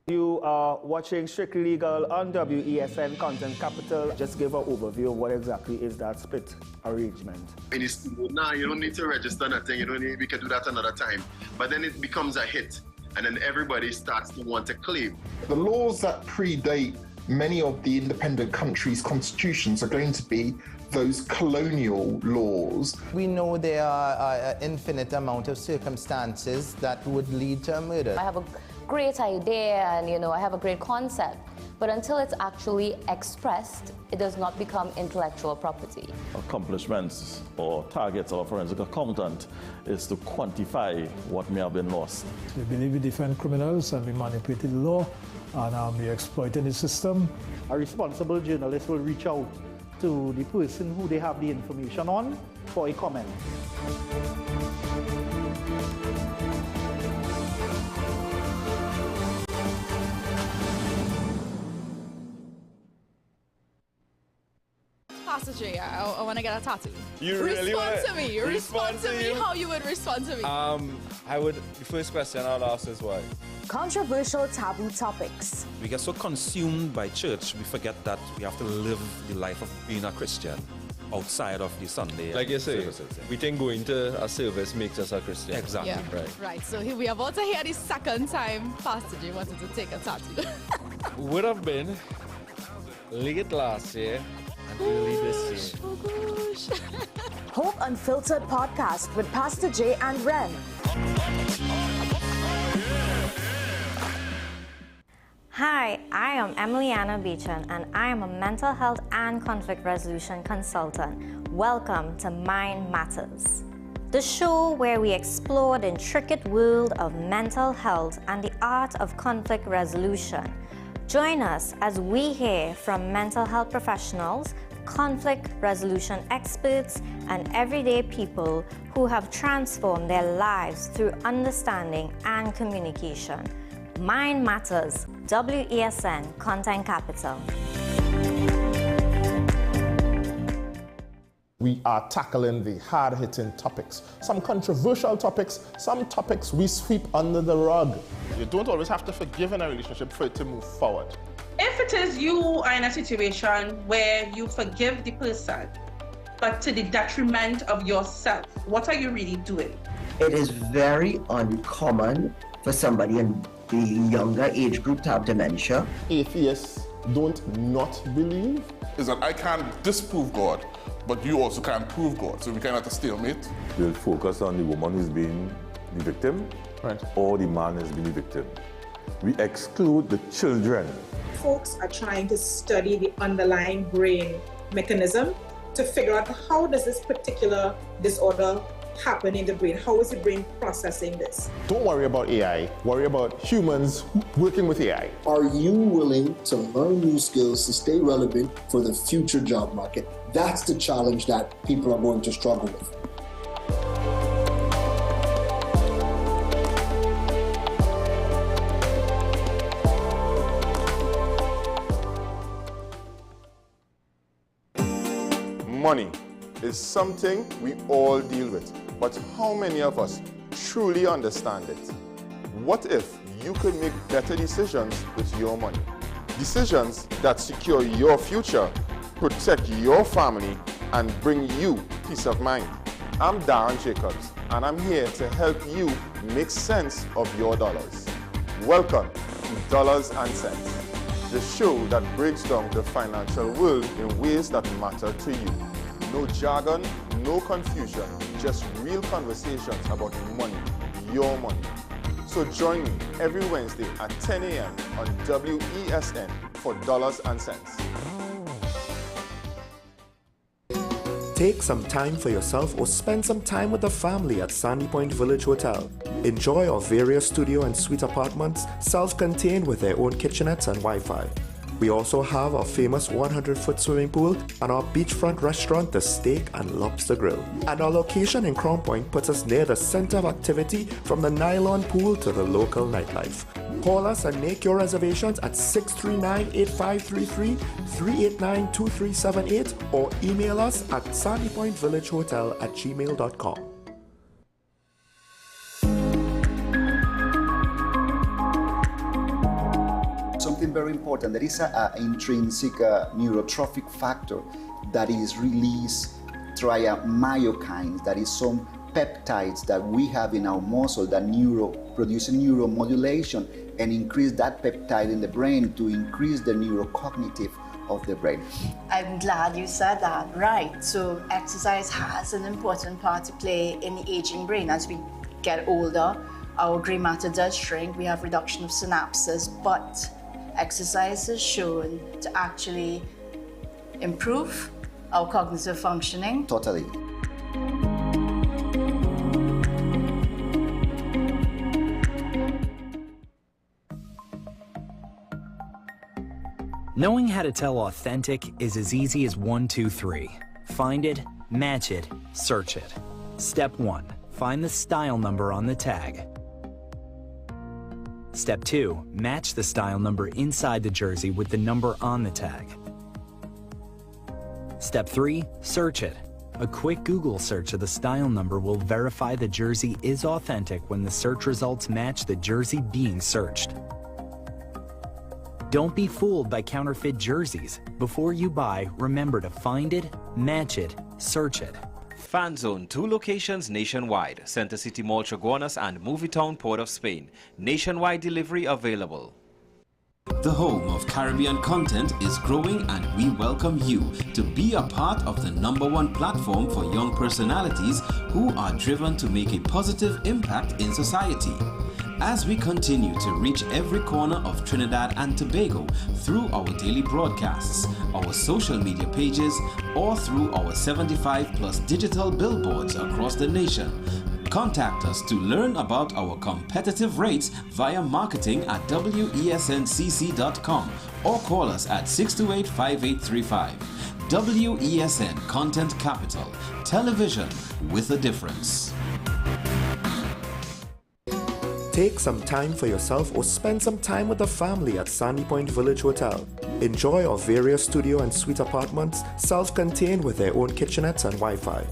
Speaker 14: You are watching Strictly Legal on WESN Content Capital. Just give an overview of what exactly is that split arrangement.
Speaker 20: Nah, you don't need to register nothing. We can do that another time. But then it becomes a hit, and then everybody starts to want to claim.
Speaker 21: The laws that predate many of the independent countries' constitutions are going to be those colonial laws.
Speaker 22: We know there are an infinite amount of circumstances that would lead to a murder.
Speaker 23: I have a great idea and I have a great concept, but until it's actually expressed, it does not become intellectual property.
Speaker 24: Accomplishments or targets of a forensic accountant is to quantify what may have been lost.
Speaker 13: We believe we defend criminals and we manipulated the law and we exploiting the system.
Speaker 25: A responsible journalist will reach out to the person who they have the information on for a comment.
Speaker 26: Pastor J, I want to get a tattoo.
Speaker 27: You really
Speaker 26: respond to me. Respond to me.
Speaker 27: you?
Speaker 26: How you would respond to me?
Speaker 27: The first question I'll ask is why.
Speaker 28: Controversial taboo topics.
Speaker 29: We get so consumed by church, we forget that we have to live the life of being a Christian outside of the Sunday.
Speaker 27: Like you say,
Speaker 29: services.
Speaker 27: we think going to a service makes us a Christian.
Speaker 29: Exactly.
Speaker 26: Yeah. Right. So here we are about to hear the second time Pastor J wanted to take a tattoo.
Speaker 27: Would have been late last year and early this year.
Speaker 26: Oh gosh.
Speaker 28: Hope Unfiltered podcast with Pastor J and Ren.
Speaker 30: Hi, I am Emiliana Beechan and I am a mental health and conflict resolution consultant. Welcome to Mind Matters, the show where we explore the intricate world of mental health and the art of conflict resolution. Join us as we hear from mental health professionals, conflict resolution experts, and everyday people who have transformed their lives through understanding and communication. Mind Matters, WESN Content Capital.
Speaker 21: We are tackling the hard-hitting topics, some controversial topics, some topics we sweep under the rug.
Speaker 19: You don't always have to forgive in a relationship for it to move forward.
Speaker 31: If it is you are in a situation where you forgive the person, but to the detriment of yourself, what are you really doing?
Speaker 32: It is very uncommon for somebody in the younger age group to have dementia.
Speaker 21: Atheists don't not believe.
Speaker 33: Is that I can't disprove God, but you also can't prove God, so we kind of have to stalemate.
Speaker 34: We'll focus on the woman who's being the victim,
Speaker 21: right,
Speaker 34: or the man who's being the victim. We exclude the children.
Speaker 35: Folks are trying to study the underlying brain mechanism to figure out how does this particular disorder happen in the brain? How is the brain processing this?
Speaker 19: Don't worry about AI, worry about humans working with AI.
Speaker 1: Are you willing to learn new skills to stay relevant for the future job market? That's the challenge that people are going to struggle with.
Speaker 33: Money is something we all deal with, but how many of us truly understand it? What if you could make better decisions with your money? Decisions that secure your future, protect your family, and bring you peace of mind. I'm Darren Jacobs, and I'm here to help you make sense of your dollars. Welcome to Dollars and Cents, the show that breaks down the financial world in ways that matter to you. No jargon, no confusion, just real conversations about money, your money. So join me every Wednesday at 10 a.m. on WESN for Dollars and Cents.
Speaker 19: Take some time for yourself or spend some time with the family at Sandy Point Village Hotel. Enjoy our various studio and suite apartments, self-contained with their own kitchenettes and Wi-Fi. We also have our famous 100-foot swimming pool and our beachfront restaurant, the Steak and Lobster Grill. And our location in Crown Point puts us near the center of activity from the nylon pool to the local nightlife. Call us and make your reservations at 639-8533, 389-2378 or email us at sandypointvillagehotel@gmail.com.
Speaker 2: Something very important, there is an intrinsic neurotrophic factor that is released through myokines, that is some peptides that we have in our muscle that produce neuromodulation and increase that peptide in the brain to increase the neurocognitive of the brain.
Speaker 28: I'm glad you said that. Right. So exercise has an important part to play in the aging brain. As we get older, our gray matter does shrink. We have reduction of synapses, but exercise is shown to actually improve our cognitive functioning.
Speaker 2: Totally.
Speaker 3: Knowing how to tell authentic is as easy as 1, 2, 3. Find it, match it, search it. Step 1. Find the style number on the tag. Step 2. Match the style number inside the jersey with the number on the tag. Step 3. Search it. A quick Google search of the style number will verify the jersey is authentic when the search results match the jersey being searched. Don't be fooled by counterfeit jerseys. Before you buy, remember to find it, match it, search it.
Speaker 4: Fan Zone, 2 locations nationwide. Center City Mall, Chaguanas and Movietown, Port of Spain. Nationwide delivery available.
Speaker 5: The home of Caribbean content is growing, and we welcome you to be a part of the #1 platform for young personalities who are driven to make a positive impact in society. As we continue to reach every corner of Trinidad and Tobago through our daily broadcasts, our social media pages, or through our 75+ digital billboards across the nation, contact us to learn about our competitive rates via marketing at wesncc.com or call us at 628-5835. WESN Content Capital, television with a difference.
Speaker 19: Take some time for yourself or spend some time with the family at Sandy Point Village Hotel. Enjoy our various studio and suite apartments, self-contained with their own kitchenettes and Wi-Fi.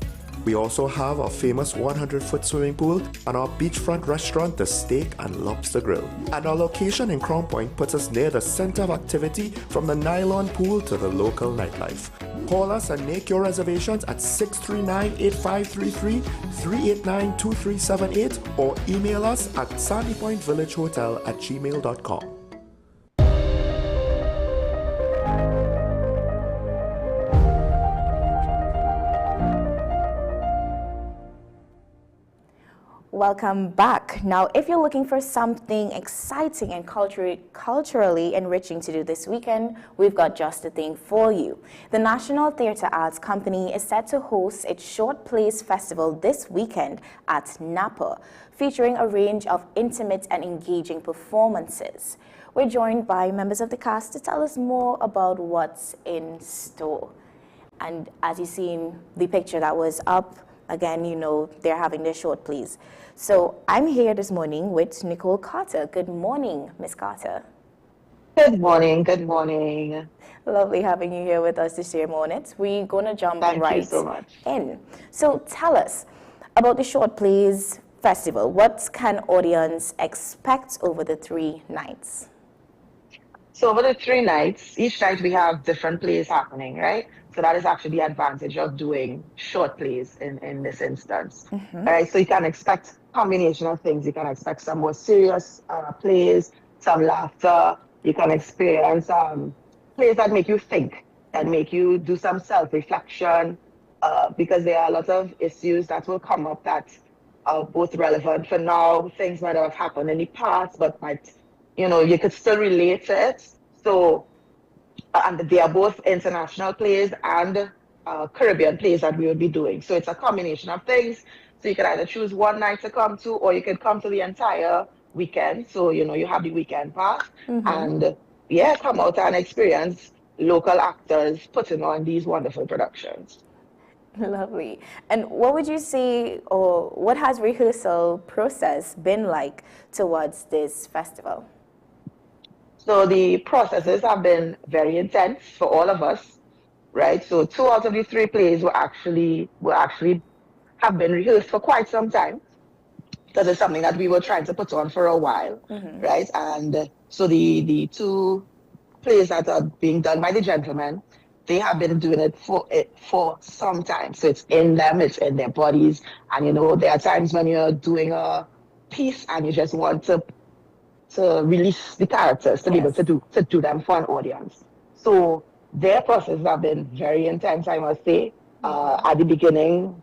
Speaker 19: We also have our famous 100-foot swimming pool and our beachfront restaurant, the Steak and Lobster Grill. And our location in Crown Point puts us near the center of activity from the nylon pool to the local nightlife. Call us and make your reservations at 639-8533, 389-2378 or email us at sandypointvillagehotel@gmail.com.
Speaker 6: welcome back. Now, if you're looking for something exciting and culturally enriching to do this weekend, we've got just the thing for you. The National Theatre Arts Company is set to host its Short Plays Festival this weekend at Napa, featuring a range of intimate and engaging performances. We're joined by members of the cast to tell us more about what's in store. And as you've seen the picture that was up, again, you know, they're having their short plays. So I'm here this morning with Nicole Carter. Good morning, Miss Carter.
Speaker 7: Good morning, good morning.
Speaker 6: Lovely having you here with us to share more on it. We're going to jump
Speaker 7: Thank
Speaker 6: right
Speaker 7: you so much.
Speaker 6: in. So tell us about the Short Plays Festival. What can audience expect over the 3 nights?
Speaker 7: So over the 3 nights, each night we have different plays happening, right? So that is actually the advantage of doing short plays in this instance. All right, so you can expect a combination of things. You can expect some more serious plays, some laughter. You can experience plays that make you think, that make you do some self-reflection, because there are a lot of issues that will come up that are both relevant for now. Things might have happened in the past, but might, you know, you could still relate to it. So, and they are both international plays and Caribbean plays that we will be doing. So it's a combination of things. So you can either choose one night to come to, or you can come to the entire weekend. So, you know, you have the weekend pass and yeah, come out and experience local actors putting on these wonderful productions.
Speaker 6: Lovely. And what would you say, or what has rehearsal process been like towards this festival?
Speaker 7: So the processes have been very intense for all of us, right? So 2 out of the 3 plays will actually have been rehearsed for quite some time, because it's something that we were trying to put on for a while, right? And so the 2 plays that are being done by the gentlemen, they have been doing it for some time. So it's in them, it's in their bodies. And, you know, there are times when you're doing a piece and you just want to release the characters to be able to do them for an audience. So their processes have been very intense, I must say. At the beginning,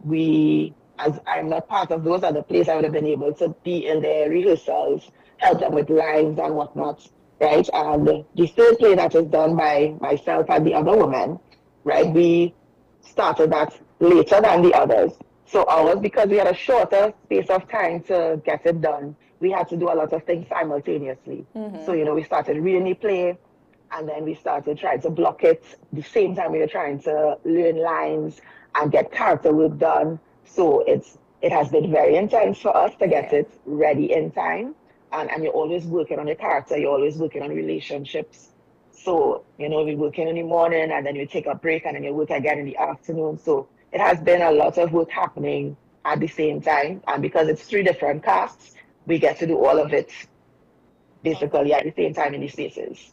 Speaker 7: as I'm not part of those other plays, I would have been able to be in their rehearsals, help them with lines and whatnot, right? And the third play that is done by myself and the other women, right? We started that later than the others. So ours, because we had a shorter space of time to get it done, we had to do a lot of things simultaneously. So, you know, we started reading the play, and then we started trying to block it. The same time we were trying to learn lines and get character work done. So it has been very intense for us to get it ready in time. And you're always working on your character, you're always working on relationships. So, you know, we work in the morning, and then you take a break, and then you work again in the afternoon. So it has been a lot of work happening at the same time. And because it's 3 different casts, we get to do all of it basically at the same time in these spaces.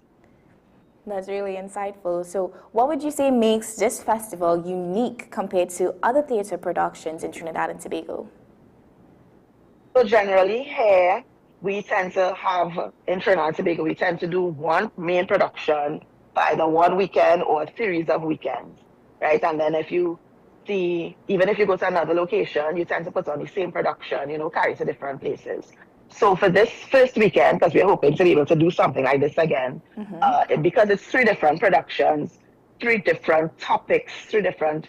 Speaker 6: That's really insightful. So what would you say makes this festival unique compared to other theatre productions in Trinidad and Tobago?
Speaker 7: So generally here, we tend to have, in Trinidad and Tobago, we tend to do one main production for either one weekend or a series of weekends, right? And then if you see, even if you go to another location, you tend to put on the same production, you know, carry to different places. So for this first weekend, because we're hoping to be able to do something like this again, because it's 3 different productions, 3 different topics, 3 different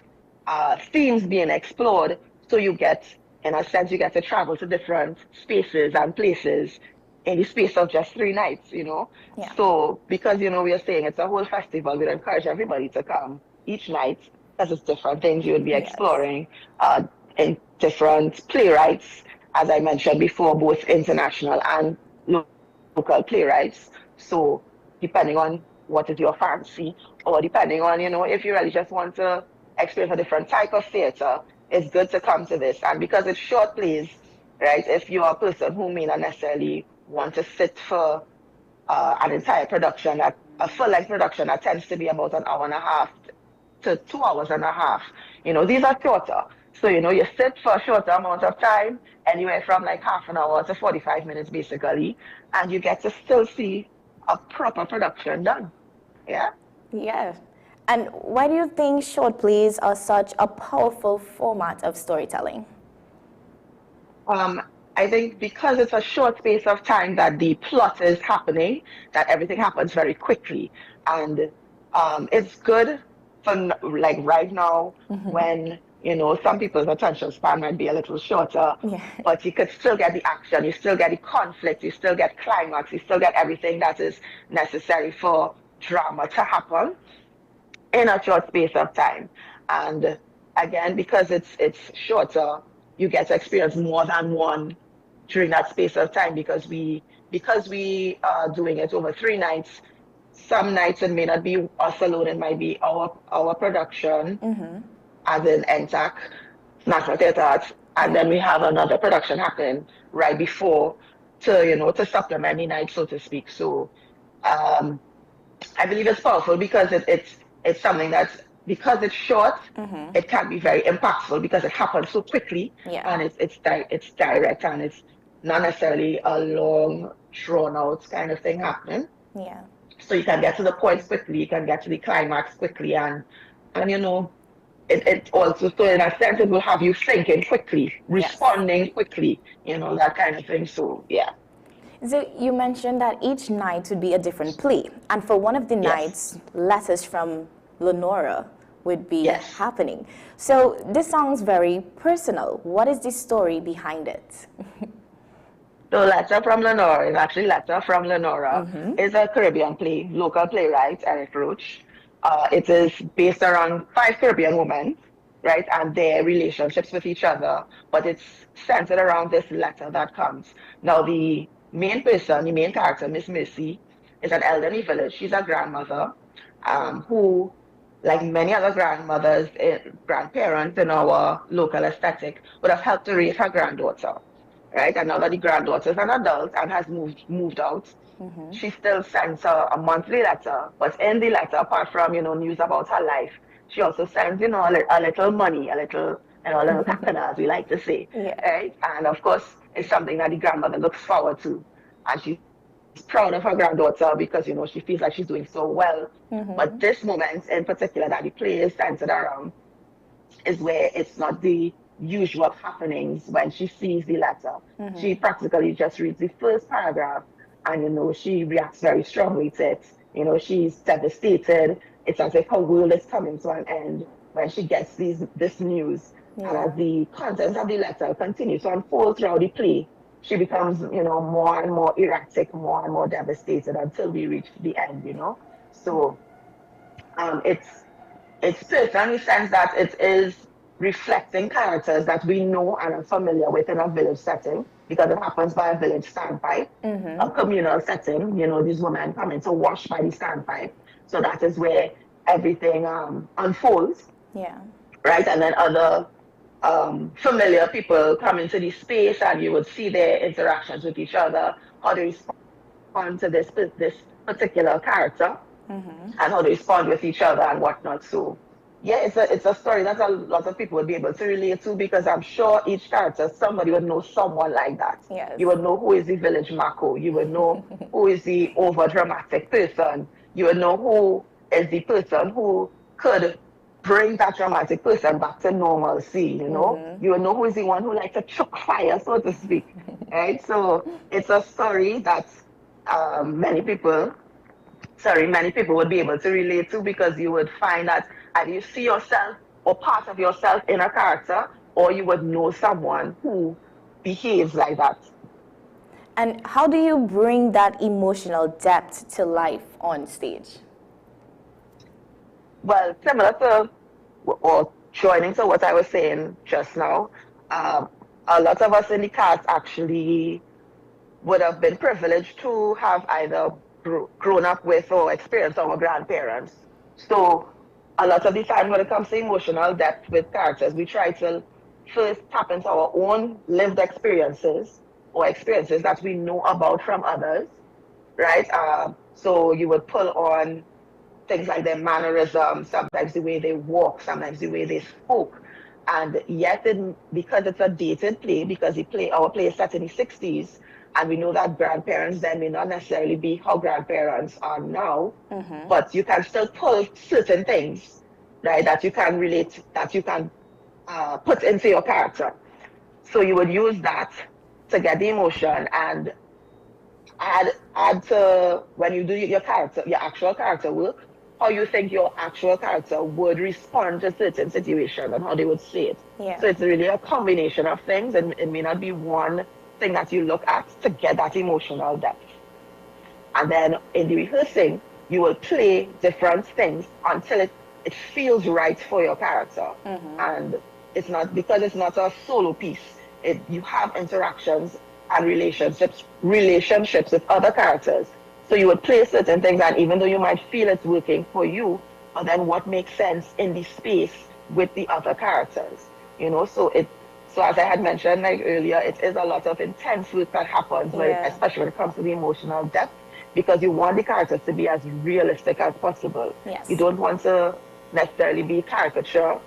Speaker 7: themes being explored, so you get, in a sense, you get to travel to different spaces and places in the space of just 3 nights, you know? So because, you know, we are saying it's a whole festival, we'd encourage everybody to come each night, because it's different things you would be exploring, in different playwrights, as I mentioned before, both international and local playwrights. So depending on what is your fancy, or depending on, you know, if you really just want to experience a different type of theatre, it's good to come to this. And because it's short plays, right, if you're a person who may not necessarily want to sit for an entire production, a full-length production that tends to be about 1.5 hours to 2.5 hours, you know, these are shorter. So, you know, you sit for a shorter amount of time, anywhere from like half an hour to 45 minutes, basically, and you get to still see a proper production done. Yeah?
Speaker 6: Yeah. And why do you think short plays are such a powerful format of storytelling?
Speaker 7: I think because it's a short space of time that the plot is happening, that everything happens very quickly. And it's good for like right now when, you know, some people's attention span might be a little shorter, but you could still get the action, you still get the conflict, you still get climax, you still get everything that is necessary for drama to happen in a short space of time. And again, because it's shorter, you get to experience more than one during that space of time because we are doing it over 3 nights. Some nights it may not be us alone, it might be our production as in NTAC, National Theatre Arts, and then we have another production happening right before to, you know, to supplement the night, so to speak. So I believe it's powerful because it's something that's, because it's short, it can be very impactful because it happens so quickly, and it's direct, and it's not necessarily a long, drawn-out kind of thing happening.
Speaker 6: Yeah.
Speaker 7: So you can get to the points quickly, you can get to the climax quickly, and you know, it also, so in a sense, it will have you thinking quickly, responding quickly, you know, that kind of thing. So yeah.
Speaker 6: So you mentioned that each night would be a different play, and for one of the nights, Letters from Lenora would be happening. So this sounds very personal. What is the story behind it?
Speaker 7: So Letter from Lenora is actually Letter from Lenora. Is a Caribbean play, local playwright Eric Roach. It is based around 5 Caribbean women, right, and their relationships with each other, but it's centered around this letter that comes. Now the main person, the main character, Miss Mercy, is an elderly village. She's a grandmother who, like many other grandmothers, grandparents in our local aesthetic, would have helped to raise her granddaughter, right? And now that the granddaughter is an adult and has moved out, she still sends her a monthly letter. But in the letter, apart from, you know, news about her life, she also sends, you know, a little money, a little kakana, as we like to say, right? And of course, it's something that the grandmother looks forward to, and she's proud of her granddaughter because, you know, she feels like she's doing so well. But this moment in particular that the play is centered around is where it's not the usual happenings when she sees the letter. She practically just reads the first paragraph, and, you know, she reacts very strongly to it. You know, she's devastated. It's as if her world is coming to an end when she gets this news. And as the contents of the letter continues to unfold throughout the play, she becomes, you know, more and more erratic, more and more devastated until we reach the end, you know. So it's personal in the sense that it is reflecting characters that we know and are familiar with in a village setting, because it happens by a village standpipe, a communal setting. You know, these women come in to wash by the standpipe. So that is where everything unfolds.
Speaker 6: Yeah.
Speaker 7: Right, and then other familiar people come into the space, and you would see their interactions with each other, how they respond to this particular character, and how they respond with each other and whatnot. So yeah, it's a story that a lot of people would be able to relate to, because I'm sure each character, somebody would know someone like that.
Speaker 6: Yes.
Speaker 7: You would know who is the village Mako. You would know who is the over dramatic person. You would know who is the person who could bring that dramatic person back to normalcy, you know? You would know who is the one who likes to chuck fire, so to speak, right? So it's a story that many people would be able to relate to, because you would find that either you see yourself or part of yourself in a character, or you would know someone who behaves like that.
Speaker 6: And how do you bring that emotional depth to life on stage?
Speaker 7: Well, similar to, or joining to what I was saying just now, a lot of us in the cast actually would have been privileged to have either grown up with or experienced our grandparents. So a lot of the time when it comes to emotional depth with characters, we try to first tap into our own lived experiences, or experiences that we know about from others, right? So you would pull on things like their mannerisms, sometimes the way they walk, sometimes the way they spoke. And yet, because it's a dated play, because our play is set in the 60s, and we know that grandparents then may not necessarily be how grandparents are now, but you can still pull certain things, right, that you can relate, that you can put into your character. So you would use that to get the emotion and add to when you do your actual character work, how you think your actual character would respond to certain situations and how they would say it.
Speaker 6: Yeah.
Speaker 7: So it's really a combination of things, and it may not be one thing that you look at to get that emotional depth. And then in the rehearsing, you will play different things until it feels right for your character. And it's not, because it's not a solo piece, you have interactions and relationships with other characters. So you would play certain things, and even though you might feel it's working for you, but then what makes sense in the space with the other characters, you know? So as I had mentioned like earlier, it is a lot of intense work that happens, especially when it comes to the emotional depth, because you want the characters to be as realistic as possible.
Speaker 6: Yes.
Speaker 7: You don't want to necessarily be caricature,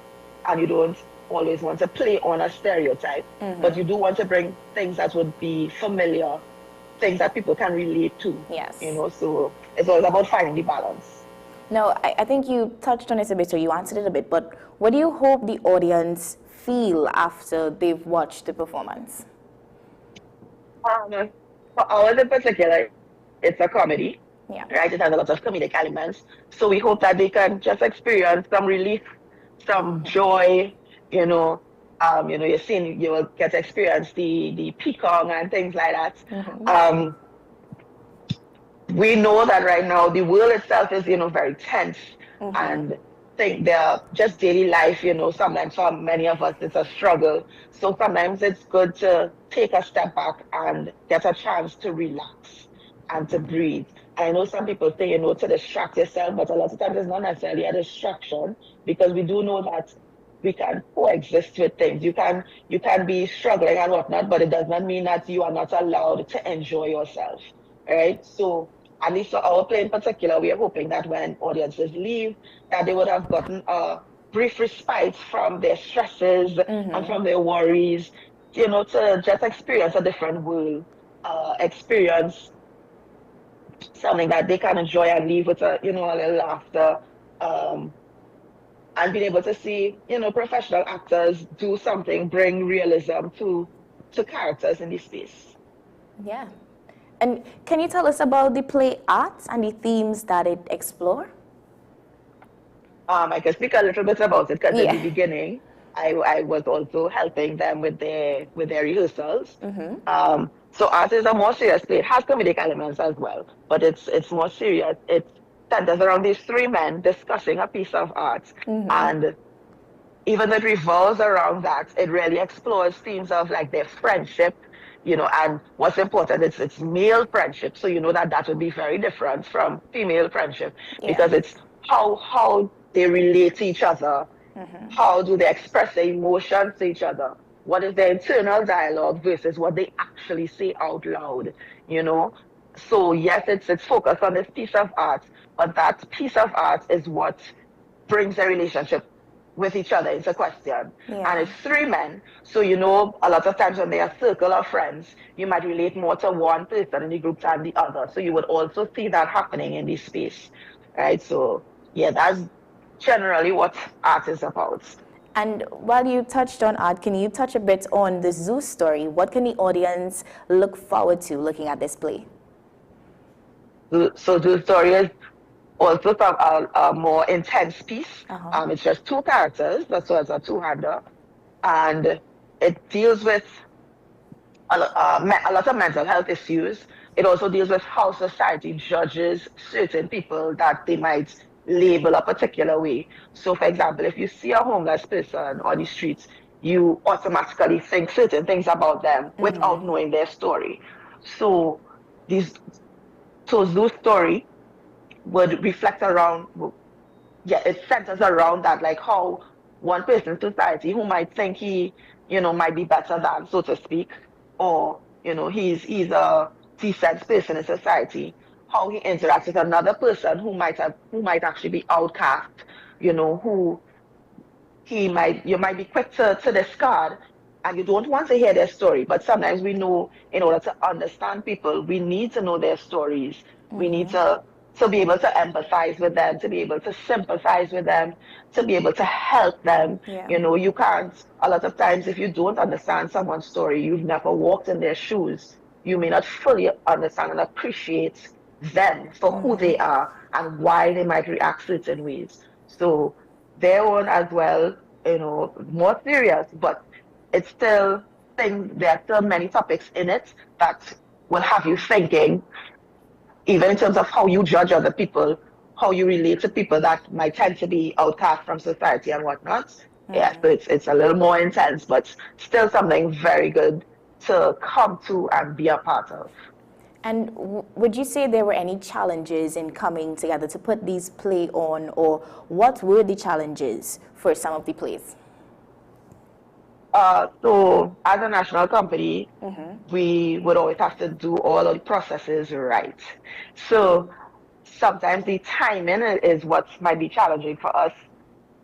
Speaker 7: and you don't always want to play on a stereotype, but you do want to bring things that would be familiar, things that people can relate to.
Speaker 6: Yes.
Speaker 7: You know, so it's always about finding the balance.
Speaker 6: No, I think you touched on it a bit, or you answered it a bit, but what do you hope the audience feel after they've watched the performance?
Speaker 7: For ours in particular, it's a comedy.
Speaker 6: Yeah.
Speaker 7: Right? It has a lot of comedic elements. So we hope that they can just experience some relief, some joy, you know, you will get to experience the peacock and things like that. We know that right now the world itself is, very tense, and think they're just daily life, sometimes for many of us it's a struggle. So sometimes it's good to take a step back and get a chance to relax and to breathe. And I know some people say, to distract yourself, but a lot of times it's not necessarily a distraction, because we do know that we can coexist with things. You can be struggling and whatnot, but it does not mean that you are not allowed to enjoy yourself, right? So at least for our play in particular, we are hoping that when audiences leave, that they would have gotten a brief respite from their stresses and from their worries, to just experience a different world, experience something that they can enjoy and leave with a little laughter, and being able to see, professional actors do something, bring realism to characters in this space.
Speaker 6: Yeah. And can you tell us about the play arts and the themes that it explores?
Speaker 7: I can speak a little bit about it, because at the beginning, I was also helping them with their rehearsals. So art is a more serious play. It has comedic elements as well, but it's more serious. It centers around these three men discussing a piece of art, and even though it revolves around that, it really explores themes of like their friendship, and what's important, it's male friendship. So that would be very different from female friendship, because it's how they relate to each other, how do they express their emotions to each other, what is their internal dialogue versus what they actually say out loud, So yes, it's focused on this piece of art, but that piece of art is what brings their relationship with each other into question. And it's three men, so a lot of times when they are a circle of friends, you might relate more to one person in the group than the other. So you would also see that happening in this space, right? So yeah, that's generally what art is about.
Speaker 6: And while you touched on art, can you touch a bit on the zoo story? What can the audience look forward to looking at this play?
Speaker 7: So the story is also a more intense piece. It's just two characters, so it's a two-hander, and it deals with a lot of mental health issues. It also deals with how society judges certain people that they might label a particular way. So for example, if you see a homeless person on the streets, you automatically think certain things about them without knowing their story. So Zoo's story would reflect around, it centers around that, like how one person in society who might think he, might be better than, so to speak, or, he's a decent person in society, how he interacts with another person who might actually be outcast, who you might be quick to discard, and you don't want to hear their story. But sometimes we know, in order to understand people, we need to know their stories. We need to to be able to empathize with them, to be able to sympathize with them, to be able to help them.
Speaker 6: Yeah.
Speaker 7: You know, you can't, a lot of times, if you don't understand someone's story, you've never walked in their shoes, you may not fully understand and appreciate them for who they are and why they might react certain ways. So their own as well, you know, more serious, but it's still things, there are still many topics in it that will have you thinking, even in terms of how you judge other people, how you relate to people that might tend to be outcast from society and whatnot. Yeah, so it's a little more intense, but still something very good to come to and be a part of.
Speaker 6: And would you say there were any challenges in coming together to put these play on, or what were the challenges for some of the plays?
Speaker 7: So as a national company, we would always have to do all of the processes right. So sometimes the timing is what might be challenging for us,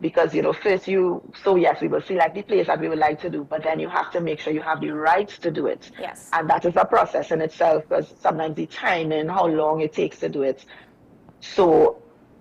Speaker 7: because, you know, first so yes, we will select the plays that we would like to do, but then you have to make sure you have the rights to do it.
Speaker 6: Yes.
Speaker 7: And that is a process in itself, because sometimes the timing, how long it takes to do it. So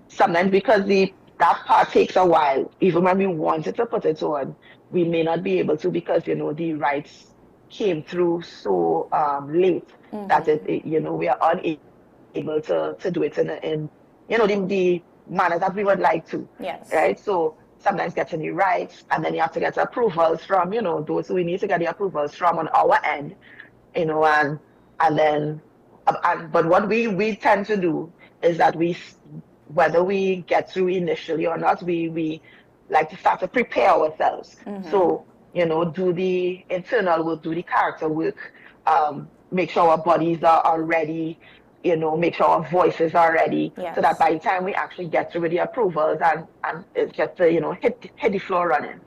Speaker 7: sometimes because that part takes a while, even when we wanted to put it on, we may not be able to, because, you know, the rights came through so late that you know, we are unable to do it in you know, the manner that we would like to.
Speaker 6: Yes.
Speaker 7: Right? So sometimes getting the rights, and then you have to get approvals from, you know, those who we need to get the approvals from on our end, you know, and then but what we tend to do is that whether we get through initially or not, we like to start to prepare ourselves. So, you know, do the internal work, do the character work, make sure our bodies are ready, you know, make sure our voices are ready, so that by the time we actually get through with the approvals and it's just to, you know, hit the floor running.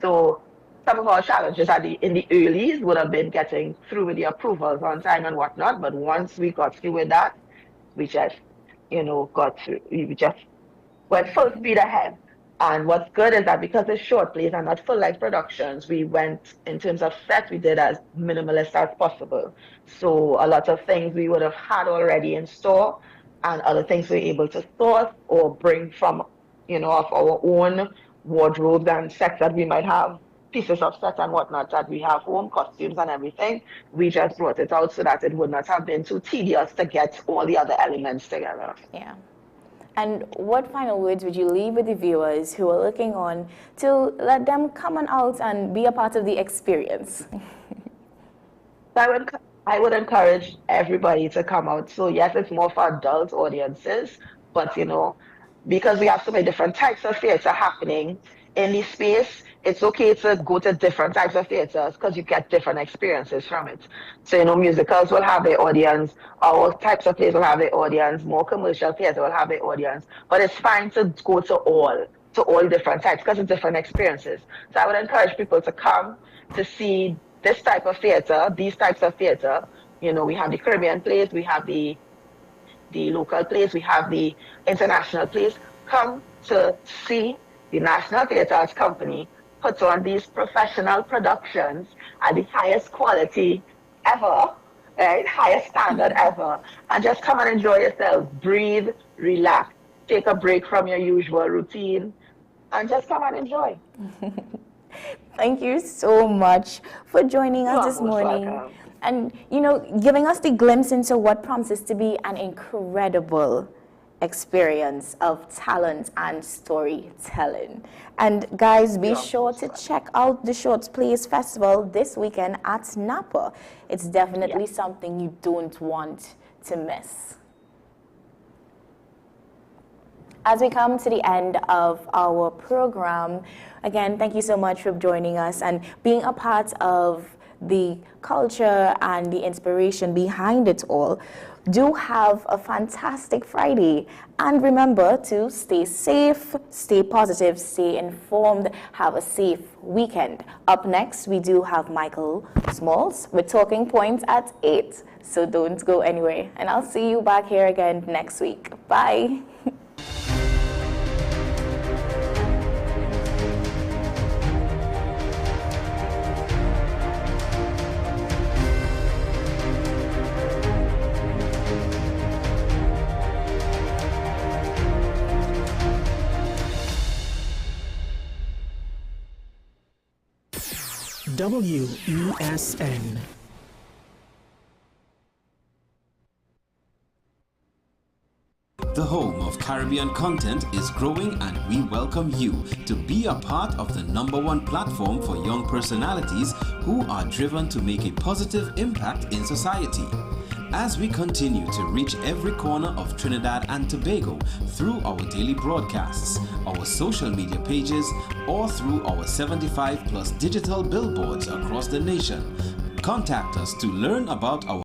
Speaker 7: So some of our challenges in the earlies would have been getting through with the approvals on time and whatnot, but once we got through with that, we just, you know, we just went full speed ahead. And what's good is that because it's short plays and not full-length productions, we went, in terms of set, we did as minimalist as possible. So a lot of things we would have had already in store, and other things we're able to source or bring from, you know, of our own wardrobes and sets that we might have, pieces of sets and whatnot that we have home, costumes and everything. We just brought it out so that it would not have been too tedious to get all the other elements together.
Speaker 6: Yeah. And what final words would you leave with the viewers who are looking on to let them come on out and be a part of the experience?
Speaker 7: I would encourage everybody to come out. So yes, it's more for adult audiences, but, you know, because we have so many different types of theater happening in the space, it's okay to go to different types of theaters because you get different experiences from it. So, you know, musicals will have their audience, our types of plays will have their audience, more commercial theater will have their audience, but it's fine to go to all different types because it's different experiences. So I would encourage people to come to see this type of theater, these types of theater. You know, we have the Caribbean plays, we have the local plays, we have the international plays. Come to see the National Theatre Arts Company put on these professional productions at the highest quality ever, right? Highest standard ever. And just come and enjoy yourself. Breathe, relax, take a break from your usual routine, and just come and enjoy.
Speaker 6: Thank you so much for joining us this morning.
Speaker 7: Welcome.
Speaker 6: And, you know, giving us the glimpse into what promises to be an incredible experience of talent and storytelling. And guys, be sure to check out the Shorts Plays Festival this weekend at Napa. It's definitely something you don't want to miss. As we come to the end of our program, again, thank you so much for joining us and being a part of the culture and the inspiration behind it all. Do have a fantastic Friday, and remember to stay safe, stay positive, stay informed, have a safe weekend. Up next, we do have Michael Smalls with Talking Points at 8, so don't go anywhere, and I'll see you back here again next week. Bye.
Speaker 8: WESN.
Speaker 5: The home of Caribbean content is growing, and we welcome you to be a part of the #1 platform for young personalities who are driven to make a positive impact in society. As we continue to reach every corner of Trinidad and Tobago through our daily broadcasts, our social media pages, or through our 75+ digital billboards across the nation, contact us to learn about our